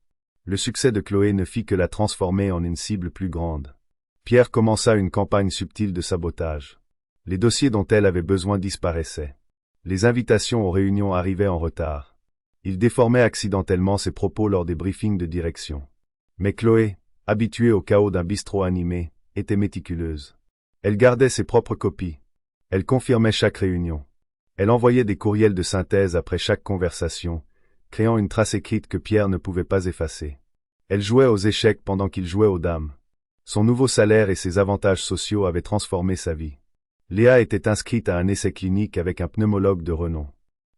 Le succès de Chloé ne fit que la transformer en une cible plus grande. Pierre commença une campagne subtile de sabotage. Les dossiers dont elle avait besoin disparaissaient. Les invitations aux réunions arrivaient en retard. Il déformait accidentellement ses propos lors des briefings de direction. Mais Chloé, habituée au chaos d'un bistrot animé, était méticuleuse. Elle gardait ses propres copies. Elle confirmait chaque réunion. Elle envoyait des courriels de synthèse après chaque conversation, créant une trace écrite que Pierre ne pouvait pas effacer. Elle jouait aux échecs pendant qu'il jouait aux dames. Son nouveau salaire et ses avantages sociaux avaient transformé sa vie. Léa était inscrite à un essai clinique avec un pneumologue de renom.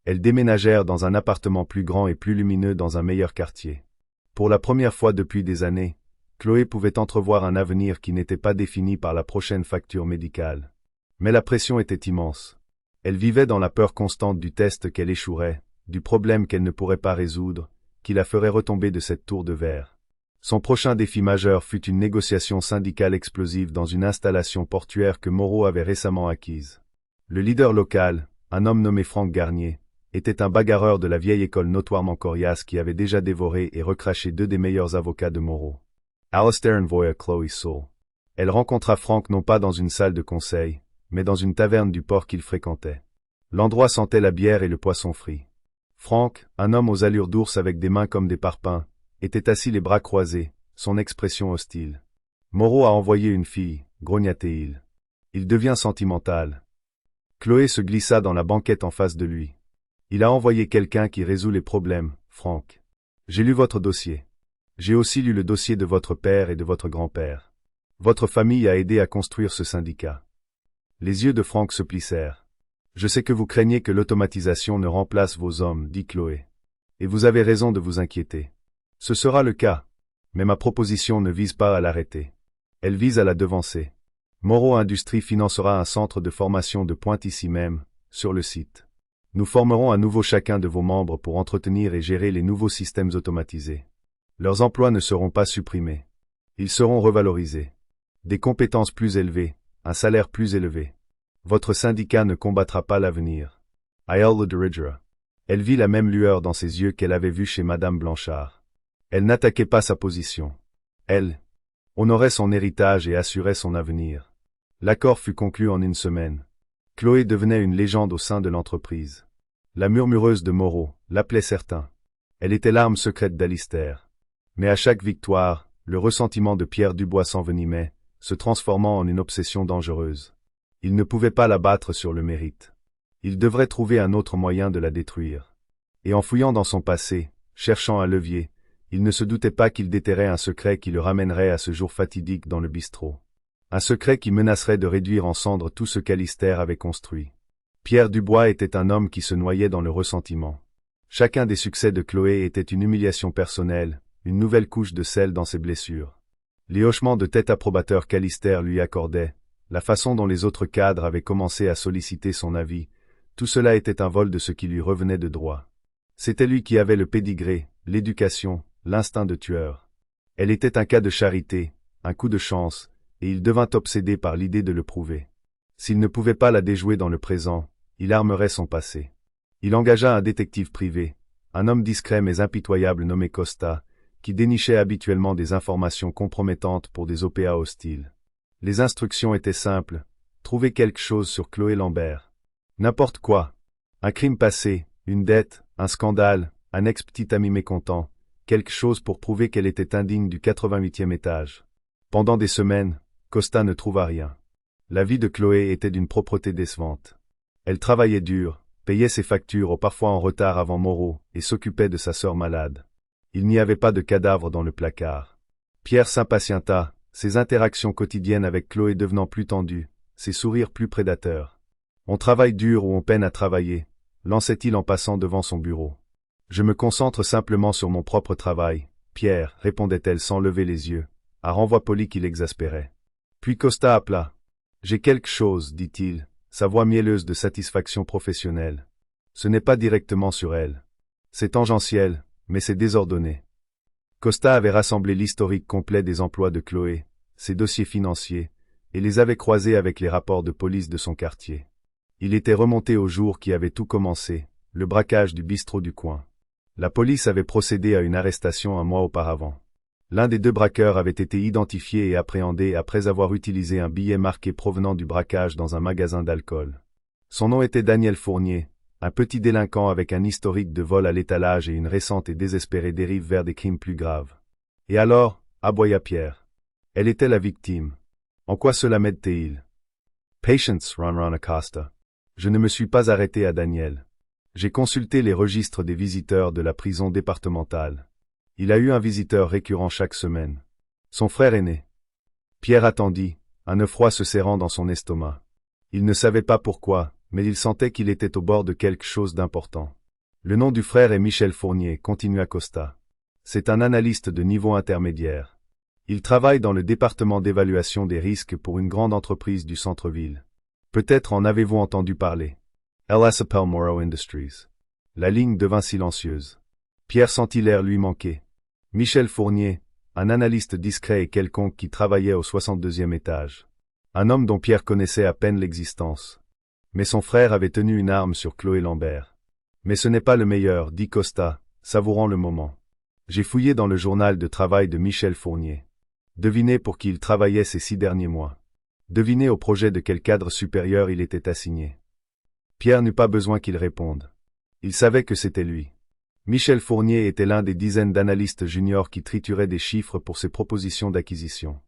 Elles déménagèrent dans un appartement plus grand et plus lumineux dans un meilleur quartier. Pour la première fois depuis des années, Chloé pouvait entrevoir un avenir qui n'était pas défini par la prochaine facture médicale. Mais la pression était immense. Elle vivait dans la peur constante du test qu'elle échouerait, du problème qu'elle ne pourrait pas résoudre, qui la ferait retomber de cette tour de verre. Son prochain défi majeur fut une négociation syndicale explosive dans une installation portuaire que Moreau avait récemment acquise. Le leader local, un homme nommé Franck Garnier, était un bagarreur de la vieille école notoirement coriace qui avait déjà dévoré et recraché deux des meilleurs avocats de Moreau. Alistair envoya Chloé Soule. Elle rencontra Franck non pas dans une salle de conseil, mais dans une taverne du port qu'il fréquentait. L'endroit sentait la bière et le poisson frit. Franck, un homme aux allures d'ours avec des mains comme des parpaings, était assis les bras croisés, son expression hostile. Moreau a envoyé une fille, grogna-t-il. Il devient sentimental. Chloé se glissa dans la banquette en face de lui. Il a envoyé quelqu'un qui résout les problèmes, Franck. J'ai lu votre dossier. J'ai aussi lu le dossier de votre père et de votre grand-père. Votre famille a aidé à construire ce syndicat. Les yeux de Franck se plissèrent. Je sais que vous craignez que l'automatisation ne remplace vos hommes, dit Chloé. Et vous avez raison de vous inquiéter. Ce sera le cas. Mais ma proposition ne vise pas à l'arrêter. Elle vise à la devancer. Moreau Industries financera un centre de formation de pointe ici même, sur le site. Nous formerons à nouveau chacun de vos membres pour entretenir et gérer les nouveaux systèmes automatisés. Leurs emplois ne seront pas supprimés. Ils seront revalorisés. Des compétences plus élevées, un salaire plus élevé. Votre syndicat ne combattra pas l'avenir. Ayel le dirigera. Elle vit la même lueur dans ses yeux qu'elle avait vue chez Madame Blanchard. Elle n'attaquait pas sa position. Elle honorait son héritage et assurait son avenir. L'accord fut conclu en une semaine. Chloé devenait une légende au sein de l'entreprise. La murmureuse de Moreau l'appelait certain. Elle était l'arme secrète d'Alistair. Mais à chaque victoire, le ressentiment de Pierre Dubois s'envenimait, se transformant en une obsession dangereuse. Il ne pouvait pas la battre sur le mérite. Il devrait trouver un autre moyen de la détruire. Et en fouillant dans son passé, cherchant un levier, il ne se doutait pas qu'il déterrait un secret qui le ramènerait à ce jour fatidique dans le bistrot. Un secret qui menacerait de réduire en cendres tout ce qu'Alistair avait construit. Pierre Dubois était un homme qui se noyait dans le ressentiment. Chacun des succès de Chloé était une humiliation personnelle, une nouvelle couche de sel dans ses blessures. Les hochements de tête approbateurs qu'Alistair lui accordait, la façon dont les autres cadres avaient commencé à solliciter son avis, tout cela était un vol de ce qui lui revenait de droit. C'était lui qui avait le pédigré, l'éducation, l'instinct de tueur. Elle était un cas de charité, un coup de chance, et il devint obsédé par l'idée de le prouver. S'il ne pouvait pas la déjouer dans le présent, il armerait son passé. Il engagea un détective privé, un homme discret mais impitoyable nommé Costa, qui dénichait habituellement des informations compromettantes pour des OPA hostiles. Les instructions étaient simples, trouver quelque chose sur Chloé Lambert. N'importe quoi. Un crime passé, une dette, un scandale, un ex-petit ami mécontent, quelque chose pour prouver qu'elle était indigne du 88e étage. Pendant des semaines, Costa ne trouva rien. La vie de Chloé était d'une propreté décevante. Elle travaillait dur, payait ses factures parfois en retard avant Moreau, et s'occupait de sa sœur malade. Il n'y avait pas de cadavre dans le placard. Pierre s'impatienta, ses interactions quotidiennes avec Chloé devenant plus tendues, ses sourires plus prédateurs. On travaille dur ou on peine à travailler, lançait-il en passant devant son bureau. Je me concentre simplement sur mon propre travail, Pierre, répondait-elle sans lever les yeux, un renvoi poli qui l'exaspérait. Puis Costa appela. J'ai quelque chose, dit-il, sa voix mielleuse de satisfaction professionnelle. Ce n'est pas directement sur elle. C'est tangentiel, mais c'est désordonné. Costa avait rassemblé l'historique complet des emplois de Chloé, ses dossiers financiers, et les avait croisés avec les rapports de police de son quartier. Il était remonté au jour qui avait tout commencé, le braquage du bistrot du coin. La police avait procédé à une arrestation un mois auparavant. L'un des deux braqueurs avait été identifié et appréhendé après avoir utilisé un billet marqué provenant du braquage dans un magasin d'alcool. Son nom était Daniel Fournier, un petit délinquant avec un historique de vol à l'étalage et une récente et désespérée dérive vers des crimes plus graves. Et alors, aboya Pierre. Elle était la victime. En quoi cela m'aide-t-il? Patience, Ron Acosta. Je ne me suis pas arrêté à Daniel. J'ai consulté les registres des visiteurs de la prison départementale. Il a eu un visiteur récurrent chaque semaine. Son frère aîné. Pierre attendit, un effroi se serrant dans son estomac. Il ne savait pas pourquoi, mais il sentait qu'il était au bord de quelque chose d'important. Le nom du frère est Michel Fournier, continua Costa. C'est un analyste de niveau intermédiaire. Il travaille dans le département d'évaluation des risques pour une grande entreprise du centre-ville. Peut-être en avez-vous entendu parler. LS Appel Morrow Industries. La ligne devint silencieuse. Pierre sentit l'air lui manquer. Michel Fournier, un analyste discret et quelconque qui travaillait au 62e étage. Un homme dont Pierre connaissait à peine l'existence. Mais son frère avait tenu une arme sur Chloé Lambert. Mais ce n'est pas le meilleur, dit Costa, savourant le moment. J'ai fouillé dans le journal de travail de Michel Fournier. Devinez pour qui il travaillait ces 6 derniers mois. Devinez au projet de quel cadre supérieur il était assigné. Pierre n'eut pas besoin qu'il réponde. Il savait que c'était lui. Michel Fournier était l'un des dizaines d'analystes juniors qui trituraient des chiffres pour ses propositions d'acquisition.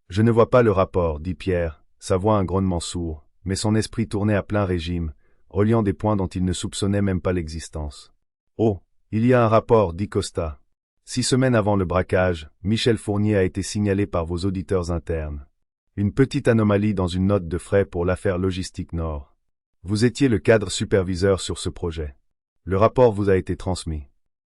Je ne vois pas le rapport, dit Pierre, sa voix un grognement sourd, mais son esprit tournait à plein régime, reliant des points dont il ne soupçonnait même pas l'existence. Oh, il y a un rapport, dit Costa. 6 semaines avant le braquage, Michel Fournier a été signalé par vos auditeurs internes. Une petite anomalie dans une note de frais pour l'affaire Logistique Nord. Vous étiez le cadre superviseur sur ce projet. Le rapport vous a été transmis.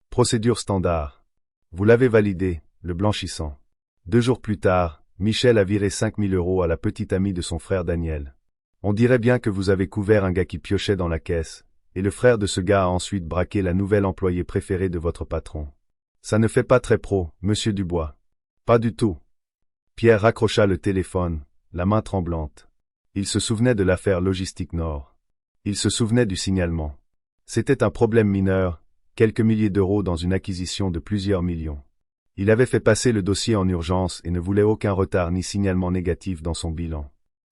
Procédure standard. Vous l'avez validé, le blanchissant. 2 jours plus tard, Michel a viré 5 000 € à la petite amie de son frère Daniel. On dirait bien que vous avez couvert un gars qui piochait dans la caisse, et le frère de ce gars a ensuite braqué la nouvelle employée préférée de votre patron. Ça ne fait pas très pro, monsieur Dubois. Pas du tout. Pierre raccrocha le téléphone, la main tremblante. Il se souvenait de l'affaire Logistique Nord. Il se souvenait du signalement. C'était un problème mineur, quelques milliers d'euros dans une acquisition de plusieurs millions. Il avait fait passer le dossier en urgence et ne voulait aucun retard ni signalement négatif dans son bilan.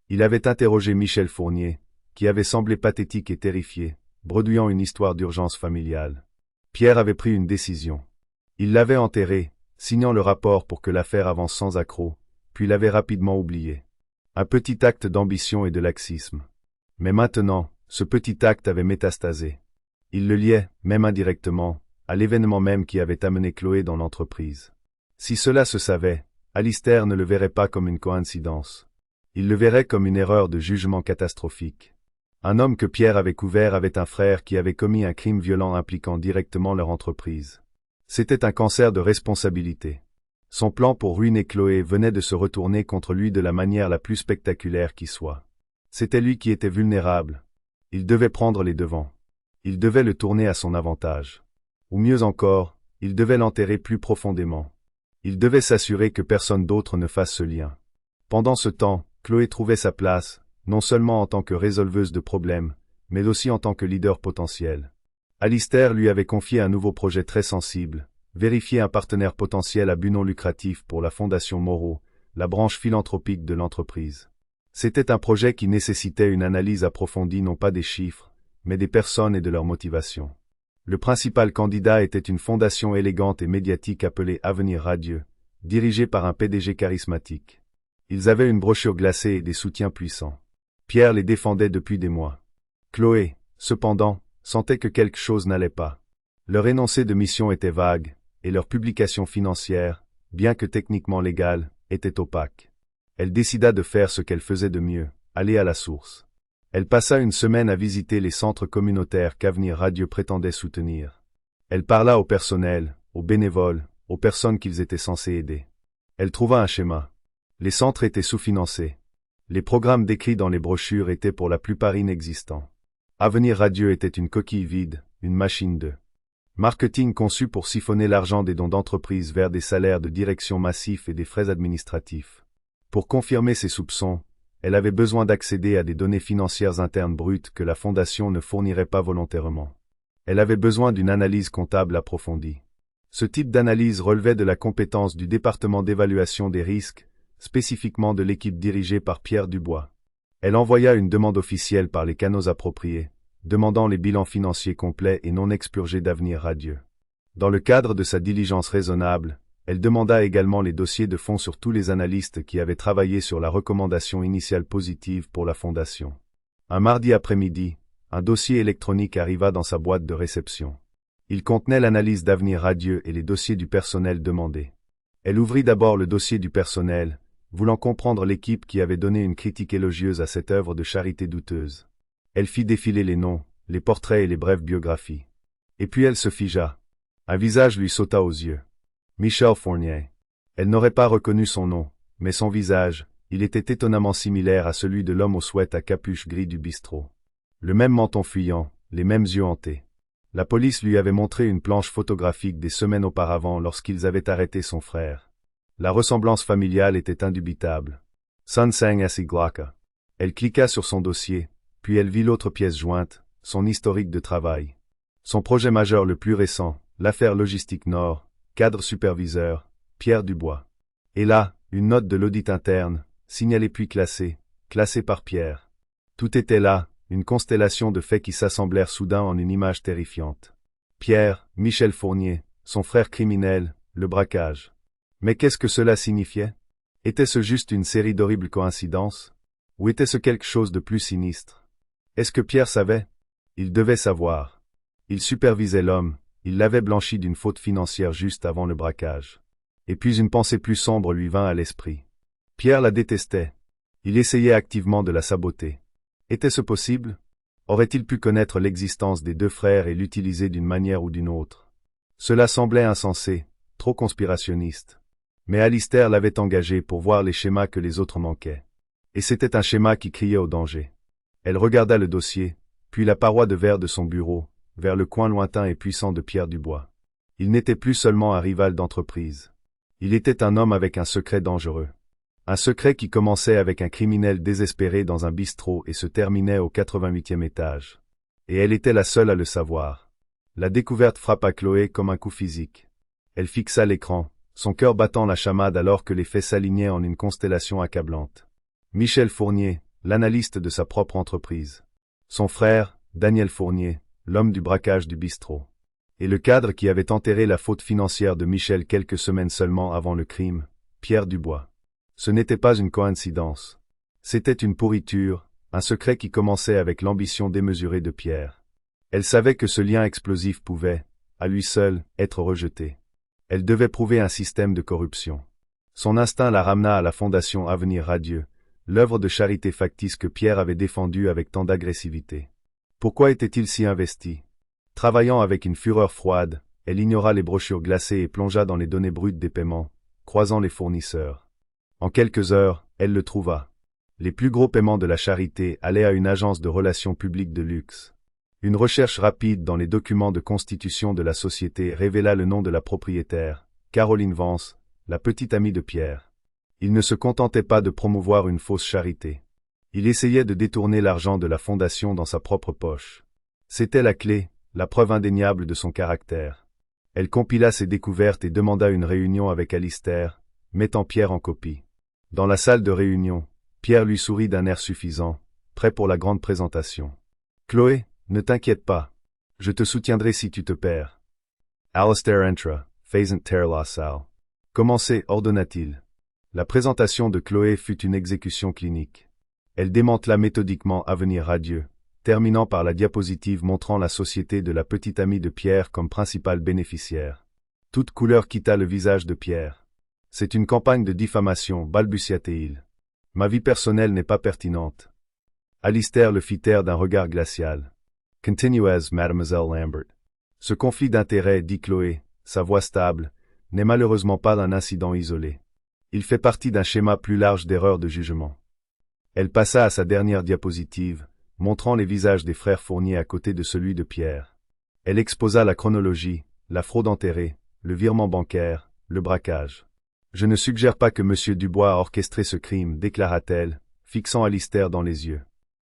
Il avait interrogé Michel Fournier, qui avait semblé pathétique et terrifié, bredouillant une histoire d'urgence familiale. Pierre avait pris une décision. Il l'avait enterré, signant le rapport pour que l'affaire avance sans accroc, puis l'avait rapidement oublié. Un petit acte d'ambition et de laxisme. Mais maintenant, ce petit acte avait métastasé. Il le liait, même indirectement, à l'événement même qui avait amené Chloé dans l'entreprise. Si cela se savait, Alistair ne le verrait pas comme une coïncidence. Il le verrait comme une erreur de jugement catastrophique. Un homme que Pierre avait couvert avait un frère qui avait commis un crime violent impliquant directement leur entreprise. C'était un cancer de responsabilité. Son plan pour ruiner Chloé venait de se retourner contre lui de la manière la plus spectaculaire qui soit. C'était lui qui était vulnérable. Il devait prendre les devants. Il devait le tourner à son avantage. Ou mieux encore, il devait l'enterrer plus profondément. Il devait s'assurer que personne d'autre ne fasse ce lien. Pendant ce temps, Chloé trouvait sa place, non seulement en tant que résolveuse de problèmes, mais aussi en tant que leader potentiel. Alistair lui avait confié un nouveau projet très sensible, vérifier un partenaire potentiel à but non lucratif pour la Fondation Moreau, la branche philanthropique de l'entreprise. C'était un projet qui nécessitait une analyse approfondie non pas des chiffres, mais des personnes et de leurs motivations. Le principal candidat était une fondation élégante et médiatique appelée Avenir Radieux, dirigée par un PDG charismatique. Ils avaient une brochure glacée et des soutiens puissants. Pierre les défendait depuis des mois. Chloé, cependant, sentait que quelque chose n'allait pas. Leur énoncé de mission était vague, et leur publication financière, bien que techniquement légale, était opaque. Elle décida de faire ce qu'elle faisait de mieux, aller à la source. Elle passa une semaine à visiter les centres communautaires qu'Avenir Radio prétendait soutenir. Elle parla au personnel, aux bénévoles, aux personnes qu'ils étaient censés aider. Elle trouva un schéma. Les centres étaient sous-financés. Les programmes décrits dans les brochures étaient pour la plupart inexistants. Avenir Radio était une coquille vide, une machine de marketing conçue pour siphonner l'argent des dons d'entreprises vers des salaires de direction massifs et des frais administratifs. Pour confirmer ses soupçons, elle avait besoin d'accéder à des données financières internes brutes que la fondation ne fournirait pas volontairement. Elle avait besoin d'une analyse comptable approfondie. Ce type d'analyse relevait de la compétence du département d'évaluation des risques, spécifiquement de l'équipe dirigée par Pierre Dubois. Elle envoya une demande officielle par les canaux appropriés, demandant les bilans financiers complets et non expurgés d'Avenir Radio. Dans le cadre de sa diligence raisonnable, elle demanda également les dossiers de fonds sur tous les analystes qui avaient travaillé sur la recommandation initiale positive pour la fondation. Un mardi après-midi, un dossier électronique arriva dans sa boîte de réception. Il contenait l'analyse d'Avenir Radio et les dossiers du personnel demandés. Elle ouvrit d'abord le dossier du personnel, voulant comprendre l'équipe qui avait donné une critique élogieuse à cette œuvre de charité douteuse. Elle fit défiler les noms, les portraits et les brèves biographies. Et puis elle se figea. Un visage lui sauta aux yeux. Michel Fournier. Elle n'aurait pas reconnu son nom, mais son visage, il était étonnamment similaire à celui de l'homme au sweat à capuche gris du bistrot. Le même menton fuyant, les mêmes yeux hantés. La police lui avait montré une planche photographique des semaines auparavant lorsqu'ils avaient arrêté son frère. La ressemblance familiale était indubitable. Sunsang Asiglaka. Elle cliqua sur son dossier, puis elle vit l'autre pièce jointe, son historique de travail. Son projet majeur le plus récent, l'affaire Logistique Nord, cadre superviseur, Pierre Dubois. Et là, une note de l'audit interne, signalée puis classée par Pierre. Tout était là, une constellation de faits qui s'assemblèrent soudain en une image terrifiante. Pierre, Michel Fournier, son frère criminel, le braquage. Mais qu'est-ce que cela signifiait? Était-ce juste une série d'horribles coïncidences? Ou était-ce quelque chose de plus sinistre? Est-ce que Pierre savait? Il devait savoir. Il supervisait l'homme, il l'avait blanchi d'une faute financière juste avant le braquage. Et puis une pensée plus sombre lui vint à l'esprit. Pierre la détestait. Il essayait activement de la saboter. Était-ce possible? Aurait-il pu connaître l'existence des deux frères et l'utiliser d'une manière ou d'une autre? Cela semblait insensé, trop conspirationniste. Mais Alistair l'avait engagé pour voir les schémas que les autres manquaient. Et c'était un schéma qui criait au danger. Elle regarda le dossier, puis la paroi de verre de son bureau, vers le coin lointain et puissant de Pierre Dubois. Il n'était plus seulement un rival d'entreprise. Il était un homme avec un secret dangereux. Un secret qui commençait avec un criminel désespéré dans un bistrot et se terminait au 88e étage. Et elle était la seule à le savoir. La découverte frappa Chloé comme un coup physique. Elle fixa l'écran, son cœur battant la chamade alors que les faits s'alignaient en une constellation accablante. Michel Fournier, l'analyste de sa propre entreprise. Son frère, Daniel Fournier, l'homme du braquage du bistrot. Et le cadre qui avait enterré la faute financière de Michel quelques semaines seulement avant le crime, Pierre Dubois. Ce n'était pas une coïncidence. C'était une pourriture, un secret qui commençait avec l'ambition démesurée de Pierre. Elle savait que ce lien explosif pouvait, à lui seul, être rejeté. Elle devait prouver un système de corruption. Son instinct la ramena à la fondation Avenir Radio, l'œuvre de charité factice que Pierre avait défendue avec tant d'agressivité. Pourquoi était-il si investi? Travaillant avec une fureur froide, elle ignora les brochures glacées et plongea dans les données brutes des paiements, croisant les fournisseurs. En quelques heures, elle le trouva. Les plus gros paiements de la charité allaient à une agence de relations publiques de luxe. Une recherche rapide dans les documents de constitution de la société révéla le nom de la propriétaire, Caroline Vance, la petite amie de Pierre. Il ne se contentait pas de promouvoir une fausse charité. Il essayait de détourner l'argent de la fondation dans sa propre poche. C'était la clé, la preuve indéniable de son caractère. Elle compila ses découvertes et demanda une réunion avec Alistair, mettant Pierre en copie. Dans la salle de réunion, Pierre lui sourit d'un air suffisant, prêt pour la grande présentation. « Chloé, ne t'inquiète pas. Je te soutiendrai si tu te perds. » Alistair entra, faisant taire la salle. « Commencez, ordonna-t-il. » La présentation de Chloé fut une exécution clinique. Elle démantela méthodiquement Avenir Radio, terminant par la diapositive montrant la société de la petite amie de Pierre comme principale bénéficiaire. Toute couleur quitta le visage de Pierre. « C'est une campagne de diffamation, balbutia-t-il. Ma vie personnelle n'est pas pertinente. » Alistair le fit taire d'un regard glacial. Continue as Mademoiselle Lambert. Ce conflit d'intérêts, dit Chloé, sa voix stable, n'est malheureusement pas un incident isolé. Il fait partie d'un schéma plus large d'erreurs de jugement. Elle passa à sa dernière diapositive, montrant les visages des frères Fournier à côté de celui de Pierre. Elle exposa la chronologie, la fraude enterrée, le virement bancaire, le braquage. Je ne suggère pas que M. Dubois a orchestré ce crime, déclara-t-elle, fixant Alistair dans les yeux.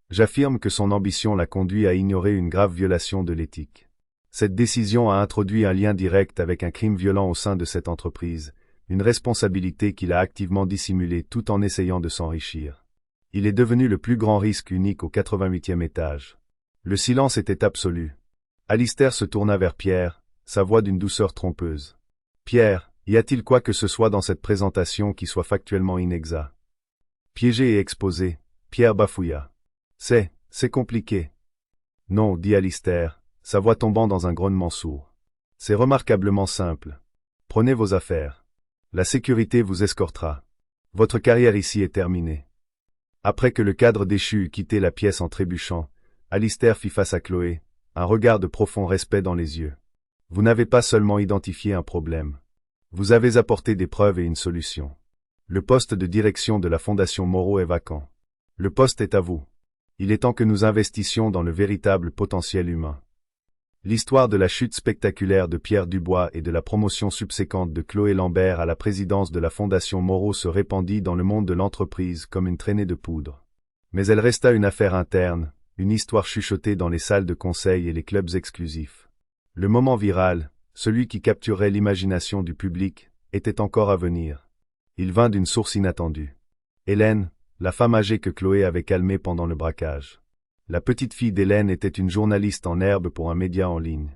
J'affirme que son ambition l'a conduit à ignorer une grave violation de l'éthique. Cette décision a introduit un lien direct avec un crime violent au sein de cette entreprise, une responsabilité qu'il a activement dissimulée tout en essayant de s'enrichir. Il est devenu le plus grand risque unique au 88e étage. Le silence était absolu. Alistair se tourna vers Pierre, sa voix d'une douceur trompeuse. Pierre, y a-t-il quoi que ce soit dans cette présentation qui soit factuellement inexact? Piégé et exposé, Pierre bafouilla. C'est compliqué. Non, dit Alistair, sa voix tombant dans un grognement sourd. C'est remarquablement simple. Prenez vos affaires. La sécurité vous escortera. Votre carrière ici est terminée. Après que le cadre déchu eut quitté la pièce en trébuchant, Alistair fit face à Chloé, un regard de profond respect dans les yeux. Vous n'avez pas seulement identifié un problème. Vous avez apporté des preuves et une solution. Le poste de direction de la Fondation Moreau est vacant. Le poste est à vous. Il est temps que nous investissions dans le véritable potentiel humain. L'histoire de la chute spectaculaire de Pierre Dubois et de la promotion subséquente de Chloé Lambert à la présidence de la Fondation Moreau se répandit dans le monde de l'entreprise comme une traînée de poudre. Mais elle resta une affaire interne, une histoire chuchotée dans les salles de conseil et les clubs exclusifs. Le moment viral, celui qui capturerait l'imagination du public, était encore à venir. Il vint d'une source inattendue. Hélène, la femme âgée que Chloé avait calmée pendant le braquage. La petite fille d'Hélène était une journaliste en herbe pour un média en ligne.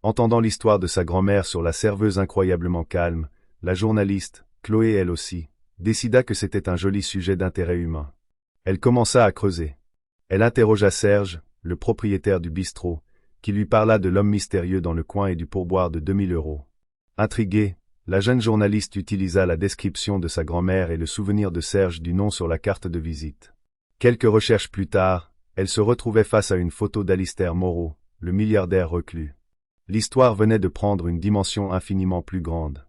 Entendant l'histoire de sa grand-mère sur la serveuse incroyablement calme, la journaliste, Chloé elle aussi, décida que c'était un joli sujet d'intérêt humain. Elle commença à creuser. Elle interrogea Serge, le propriétaire du bistrot, qui lui parla de l'homme mystérieux dans le coin et du pourboire de 2000 €. Intriguée, la jeune journaliste utilisa la description de sa grand-mère et le souvenir de Serge du nom sur la carte de visite. Quelques recherches plus tard, elle se retrouvait face à une photo d'Alistair Moreau, le milliardaire reclus. L'histoire venait de prendre une dimension infiniment plus grande.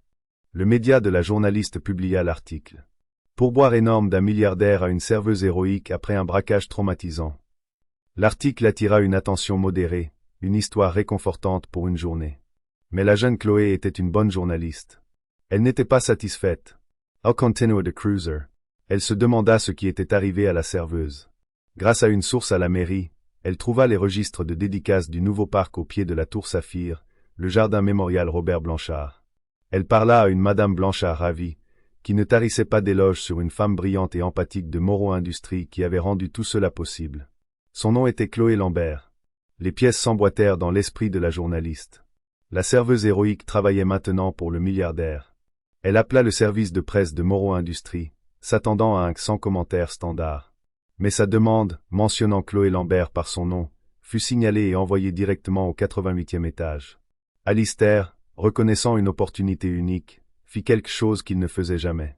Le média de la journaliste publia l'article. Pourboire énorme d'un milliardaire à une serveuse héroïque après un braquage traumatisant. L'article attira une attention modérée, une histoire réconfortante pour une journée. Mais la jeune Chloé était une bonne journaliste. Elle n'était pas satisfaite. How continued the cruiser? Elle se demanda ce qui était arrivé à la serveuse. Grâce à une source à la mairie, elle trouva les registres de dédicaces du nouveau parc au pied de la tour Saphir, le jardin mémorial Robert Blanchard. Elle parla à une Madame Blanchard ravie, qui ne tarissait pas d'éloges sur une femme brillante et empathique de Moreau Industries qui avait rendu tout cela possible. Son nom était Chloé Lambert. Les pièces s'emboîtèrent dans l'esprit de la journaliste. La serveuse héroïque travaillait maintenant pour le milliardaire. Elle appela le service de presse de Moreau Industries, s'attendant à un sans commentaire standard. Mais sa demande, mentionnant Chloé Lambert par son nom, fut signalée et envoyée directement au 88e étage. Alistair, reconnaissant une opportunité unique, fit quelque chose qu'il ne faisait jamais.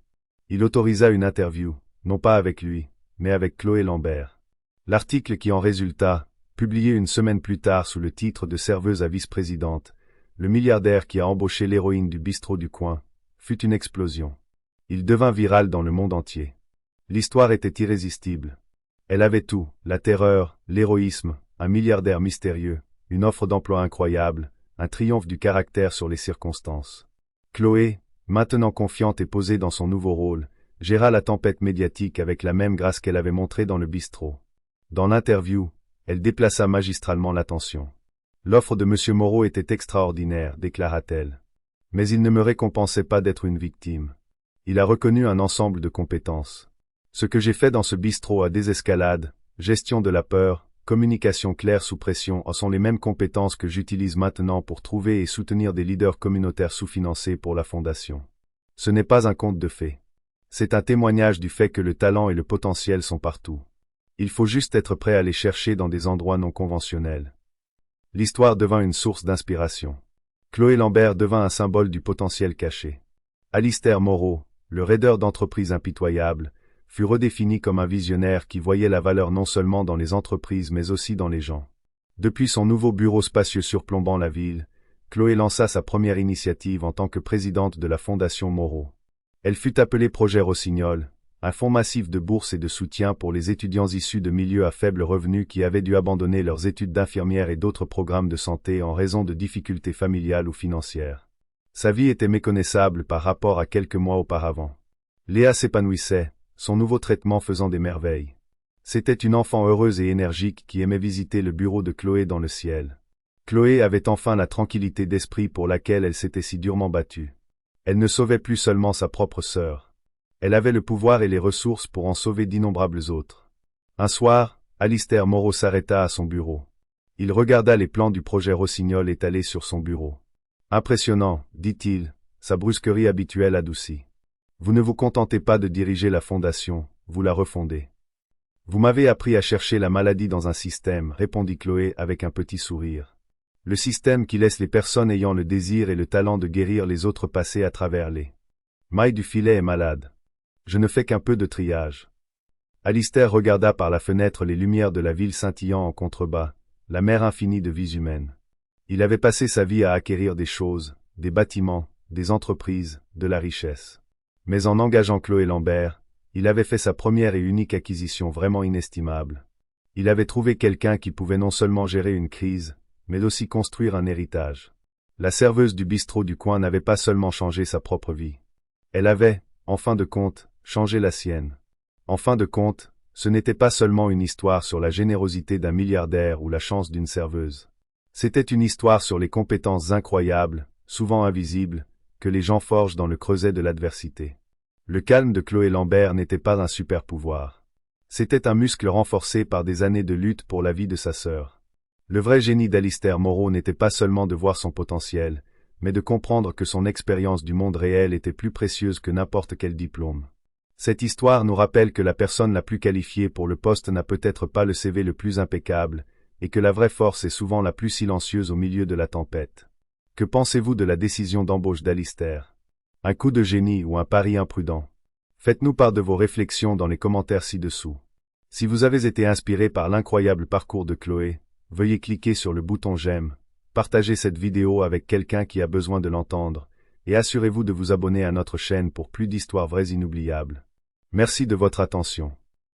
Il autorisa une interview, non pas avec lui, mais avec Chloé Lambert. L'article qui en résulta, publié une semaine plus tard sous le titre de serveuse à vice-présidente, le milliardaire qui a embauché l'héroïne du bistrot du coin, fut une explosion. Il devint viral dans le monde entier. L'histoire était irrésistible. Elle avait tout, la terreur, l'héroïsme, un milliardaire mystérieux, une offre d'emploi incroyable, un triomphe du caractère sur les circonstances. Chloé, maintenant confiante et posée dans son nouveau rôle, géra la tempête médiatique avec la même grâce qu'elle avait montrée dans le bistrot. Dans l'interview, elle déplaça magistralement l'attention. L'offre de M. Moreau était extraordinaire, déclara-t-elle. Mais il ne me récompensait pas d'être une victime. Il a reconnu un ensemble de compétences. Ce que j'ai fait dans ce bistrot à désescalade, gestion de la peur, communication claire sous pression sont les mêmes compétences que j'utilise maintenant pour trouver et soutenir des leaders communautaires sous-financés pour la Fondation. Ce n'est pas un conte de fées. C'est un témoignage du fait que le talent et le potentiel sont partout. Il faut juste être prêt à les chercher dans des endroits non conventionnels. L'histoire devint une source d'inspiration. Chloé Lambert devint un symbole du potentiel caché. Alistair Moreau, le raideur d'entreprise impitoyable, fut redéfini comme un visionnaire qui voyait la valeur non seulement dans les entreprises mais aussi dans les gens. Depuis son nouveau bureau spacieux surplombant la ville, Chloé lança sa première initiative en tant que présidente de la Fondation Moreau. Elle fut appelée Projet Rossignol, un fonds massif de bourses et de soutien pour les étudiants issus de milieux à faible revenu qui avaient dû abandonner leurs études d'infirmière et d'autres programmes de santé en raison de difficultés familiales ou financières. Sa vie était méconnaissable par rapport à quelques mois auparavant. Léa s'épanouissait, son nouveau traitement faisant des merveilles. C'était une enfant heureuse et énergique qui aimait visiter le bureau de Chloé dans le ciel. Chloé avait enfin la tranquillité d'esprit pour laquelle elle s'était si durement battue. Elle ne sauvait plus seulement sa propre sœur. Elle avait le pouvoir et les ressources pour en sauver d'innombrables autres. Un soir, Alistair Moreau s'arrêta à son bureau. Il regarda les plans du projet Rossignol étalés sur son bureau. Impressionnant, dit-il, sa brusquerie habituelle adoucie. Vous ne vous contentez pas de diriger la fondation, vous la refondez. Vous m'avez appris à chercher la maladie dans un système, répondit Chloé avec un petit sourire. Le système qui laisse les personnes ayant le désir et le talent de guérir les autres passer à travers les mailles du filet est malade. Je ne fais qu'un peu de triage. Alistair regarda par la fenêtre les lumières de la ville scintillant en contrebas, la mer infinie de vies humaines. Il avait passé sa vie à acquérir des choses, des bâtiments, des entreprises, de la richesse. Mais en engageant Chloé Lambert, il avait fait sa première et unique acquisition vraiment inestimable. Il avait trouvé quelqu'un qui pouvait non seulement gérer une crise, mais aussi construire un héritage. La serveuse du bistrot du coin n'avait pas seulement changé sa propre vie. Elle avait, en fin de compte, changé la sienne. En fin de compte, ce n'était pas seulement une histoire sur la générosité d'un milliardaire ou la chance d'une serveuse. C'était une histoire sur les compétences incroyables, souvent invisibles, que les gens forgent dans le creuset de l'adversité. Le calme de Chloé Lambert n'était pas un super pouvoir. C'était un muscle renforcé par des années de lutte pour la vie de sa sœur. Le vrai génie d'Alistair Moreau n'était pas seulement de voir son potentiel, mais de comprendre que son expérience du monde réel était plus précieuse que n'importe quel diplôme. Cette histoire nous rappelle que la personne la plus qualifiée pour le poste n'a peut-être pas le CV le plus impeccable, et que la vraie force est souvent la plus silencieuse au milieu de la tempête. Que pensez-vous de la décision d'embauche d'Alistair? Un coup de génie ou un pari imprudent? Faites-nous part de vos réflexions dans les commentaires ci-dessous. Si vous avez été inspiré par l'incroyable parcours de Chloé, veuillez cliquer sur le bouton j'aime, partagez cette vidéo avec quelqu'un qui a besoin de l'entendre, et assurez-vous de vous abonner à notre chaîne pour plus d'histoires vraies inoubliables. Merci de votre attention.